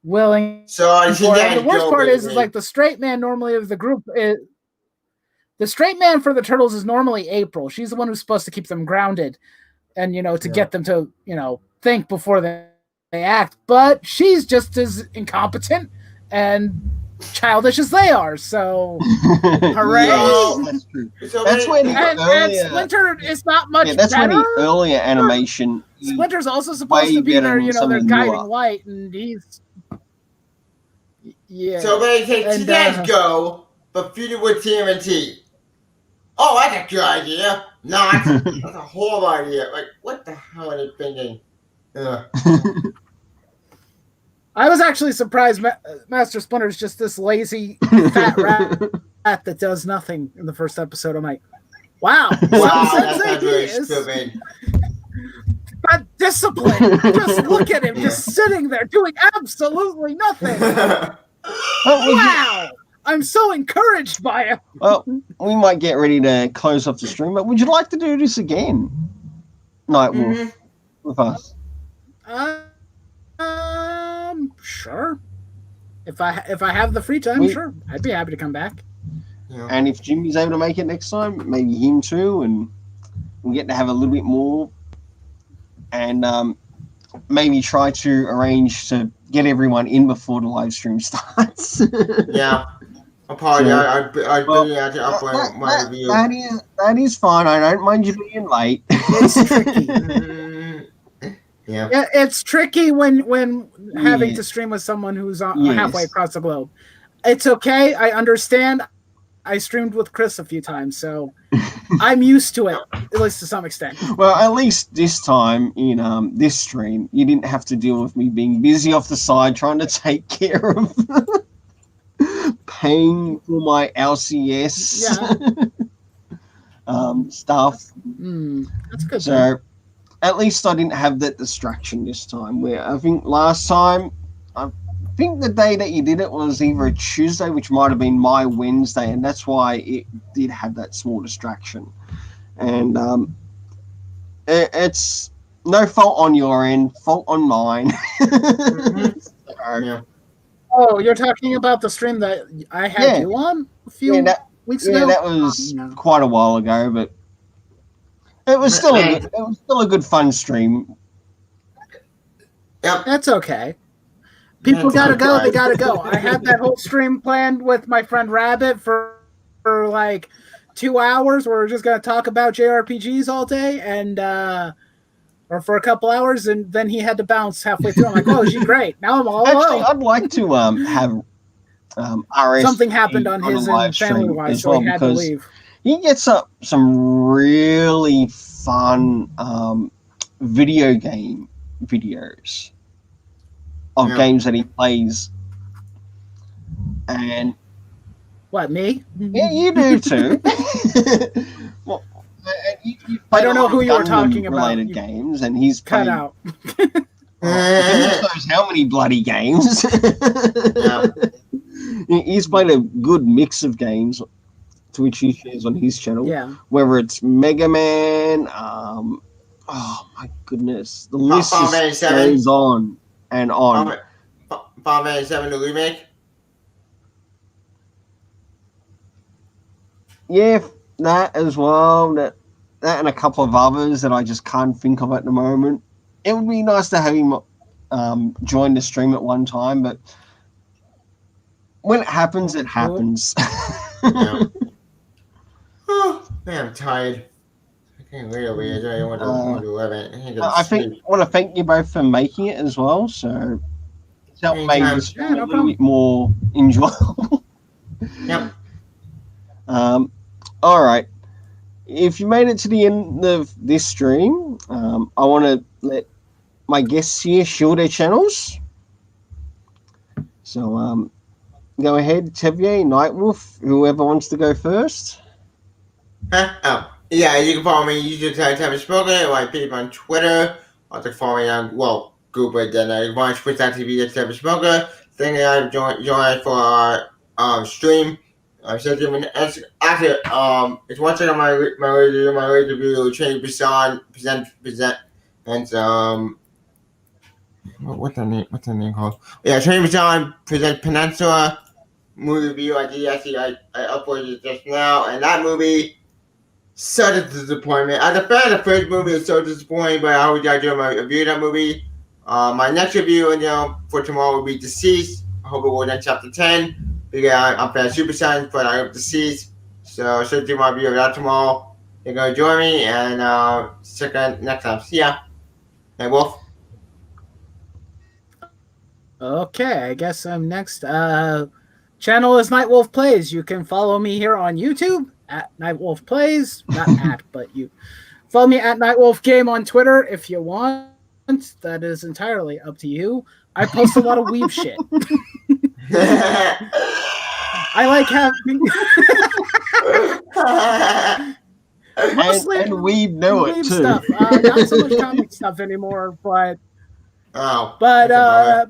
willing. So And the worst part is like the straight man normally of the group is the straight man for the turtles is normally April. She's the one who's supposed to keep them grounded and to get them to think before they act, but she's just as incompetent and childish as they are. So hooray. Yes, that's true. So That's when and earlier, Splinter is not much that's when better. the earlier animation. Splinter's also supposed way to be better their, than some their of the guiding newer. light, and he's So they say teenage go, but feuded with TMNT. Oh, that's a good idea. Not. That's a horrible idea. Like, what the hell are they thinking? I was actually surprised Master Splinter's just this lazy fat rat that does nothing in the first episode. I'm like, wow, Wow, some that's sense not very ideas. stupid. Not discipline. Just look at him, just sitting there doing absolutely nothing. Wow, I'm so encouraged by him. Well, we might get ready to close off the stream, but would you like to do this again, Nightwolf, with us? Sure. If I have the free time, sure, I'd be happy to come back. Yeah. And if Jimmy's able to make it next time, maybe him too, and we'll get to have a little bit more, and maybe try to arrange to get everyone in before the live stream starts. Yeah. Apology, I really had to upload my review. That is fine. I don't mind you being late. It's tricky. Yeah. It's tricky when having to stream with someone who's halfway across the globe. It's okay. I understand. I streamed with Chris a few times, so I'm used to it, at least to some extent. Well, at least this time in this stream, you didn't have to deal with me being busy off the side trying to take care of paying for my LCS stuff. That's good. So at least I didn't have that distraction this time. Where I think last time, I think the day that you did it was either a Tuesday, which might have been my Wednesday, and that's why it did have that small distraction. And it's no fault on your end, fault on mine. Yeah. Oh, you're talking about the stream that I had you on a few weeks ago? Yeah, that was quite a while ago, but it was still a good fun stream. Yep. That's okay. People gotta go. They gotta go. I had that whole stream planned with my friend Rabbit for like 2 hours. Where we're just gonna talk about JRPGs all day, and or for a couple hours, and then he had to bounce halfway through. I'm like, oh, she's great. Now I'm all Actually, alone. I'd like to have RS. Something happened on his end, family-wise, so he had to leave. He gets up some really fun video game videos of games that he plays. And what, me? Yeah, you do too. Well, I don't know who you were talking about. Related games, and he's cut played, out. Goodness knows how many bloody games. He's played a good mix of games to which he shares on his channel. Yeah. Whether it's Mega Man, oh my goodness, the list Final just Fantasy 7. goes on and on. Final Fantasy 7 the remake. Yeah, that as well. That and a couple of others that I just can't think of at the moment. It would be nice to have him join the stream at one time, but when it happens, it happens. Yeah. Oh, man, I'm tired. I can't wait over here. I want to 11. I want to thank you both for making it as well. So it's helped make Anytime. the stream Yeah, no a little bit more enjoyable. Yep. All right. If you made it to the end of this stream, I want to let my guests here show their channels. So go ahead, Tevier, Nightwolf, whoever wants to go first. Huh? Oh. Yeah, you can follow me on YouTube, Tmnt Spoken, or I pick on Twitter. Or to follow me on, Google, then you can follow me on Twitch.tv, that's Tmnt Spoken. Then I've joined for our stream. So after it's one second my review training present and what's the name called? Yeah, training present Peninsula movie review. I uploaded it just now, and that movie such a disappointment. As a fan of the first movie, it's so disappointing, but I hope I do my review of that movie. My next review for tomorrow will be Deceased. I hope it will end chapter 10. Because I'm fan of Super Science, but I hope Deceased. So do my review of that tomorrow. You're gonna join me and check out next time. See ya. Hey Wolf. Okay, I guess I'm next. Channel is Nightwolf Plays. You can follow me here on YouTube at Nightwolf Plays. Not at, but you follow me at Nightwolf Game on Twitter if you want. That is entirely up to you. I post a lot of weeb shit. I like having and we know it too. Stuff. Not so much comic stuff anymore, but Oh.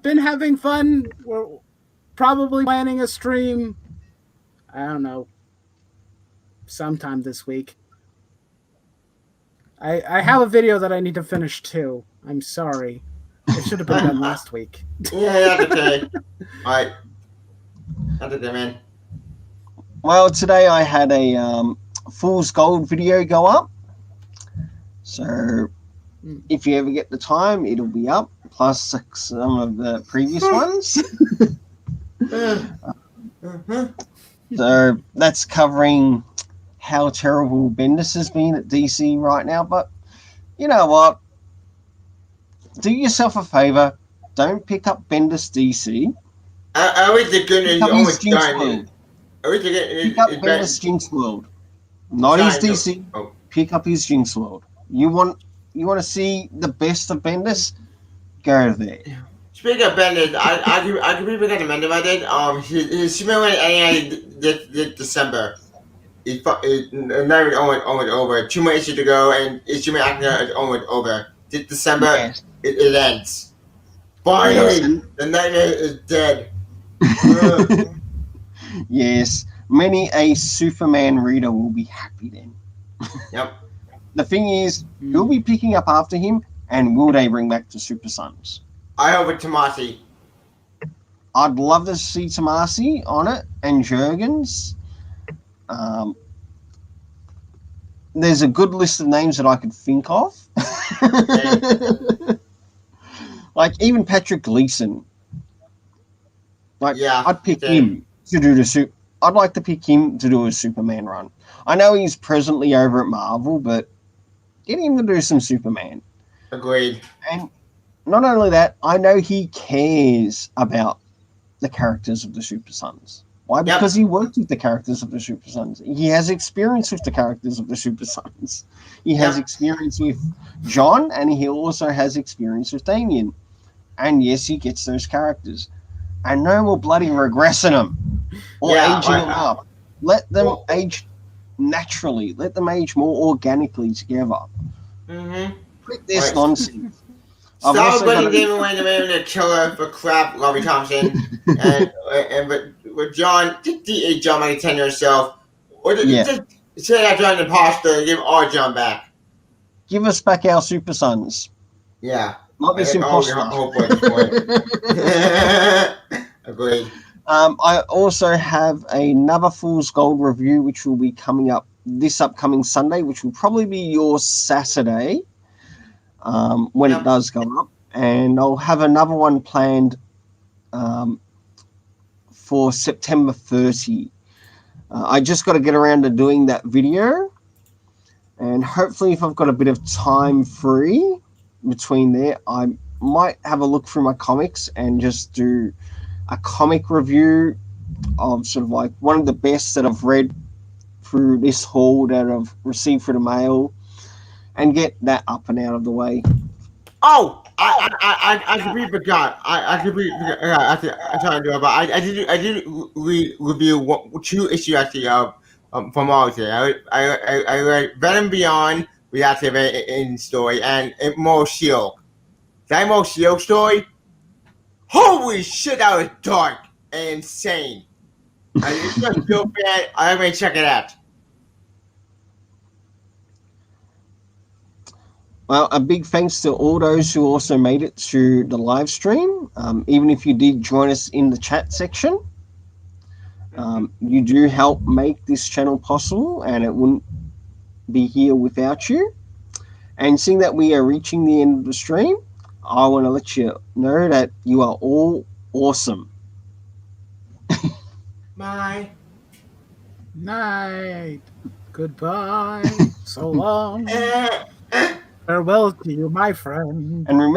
Been having fun. We're probably planning a stream. I don't know, sometime this week. I have a video that I need to finish too. I'm sorry. It should have been done last week. Yeah, that's okay. Alright. That's okay, man. Well, today I had a Fool's Gold video go up. So if you ever get the time, it'll be up, plus some of the previous ones. So that's covering how terrible Bendis has been at DC right now. But you know what? Do yourself a favor. Don't pick up Bendis DC. I always the good news almost done. Pick up Bendis Jinx World. Not his DC. Oh. Pick up his Jinx World. You want to see the best of Bendis? Go there. Speaking of Bendis, I can be recommend about it. His Superman ending this December. It's not even almost over. 2 more issues to go, and his Superman acting is almost over. This December, Yes. it ends. Finally, Yes. the nightmare is dead. Yes, many a Superman reader will be happy then. Yep. The thing is, who'll be picking up after him, and will they bring back the Super Sons? I hope it's Tomasi. I'd love to see Tomasi on it, and Jurgens. There's a good list of names that I could think of. Like, even Patrick Gleason. Like, Yeah, I'd pick same. him to do the I'd like to pick him to do a Superman run. I know he's presently over at Marvel, but get him to do some Superman. Agreed. And not only that, I know he cares about the characters of the Super Sons. Why? Yep. Because he worked with the characters of the Super Sons. He has experience with the characters of the Super Sons. He has experience with John, and he also has experience with Damien. And yes, he gets those characters. And no more bloody regressing them or aging them up. Let them age naturally. Let them age more organically together. Mm-hmm. Quit this nonsense. Stop letting Damon Wayne the killer for crap, Robbie Thompson, and with John, John might tend to yourself. Or Yeah. just say that you're an imposter and give our John back. Give us back our Super Sons. Yeah. Not this imposter. Hopefully at this point. Agreed. I also have another Fool's Gold review, which will be coming up this upcoming Sunday, which will probably be your Saturday when it does go up. And I'll have another one planned for September 30. I just got to get around to doing that video. And hopefully, if I've got a bit of time free between there, I might have a look through my comics and just do a comic review of sort of like one of the best that I've read through this haul that I've received through the mail, and get that up and out of the way. Oh, I completely forgot. I completely forgot. I tried to do it, but I did review 2 issues actually from August. I read Venom Beyond, we actually have in story, and More Shield. That More Shield story. Holy shit, that was dark and insane. It's just so bad. I recommend check it out. Well, a big thanks to all those who also made it to the live stream. Even if you did join us in the chat section, you do help make this channel possible, and it wouldn't be here without you. And seeing that we are reaching the end of the stream, I want to let you know that you are all awesome. Bye. Night. Goodbye. So long. Farewell to you, my friend. And remember,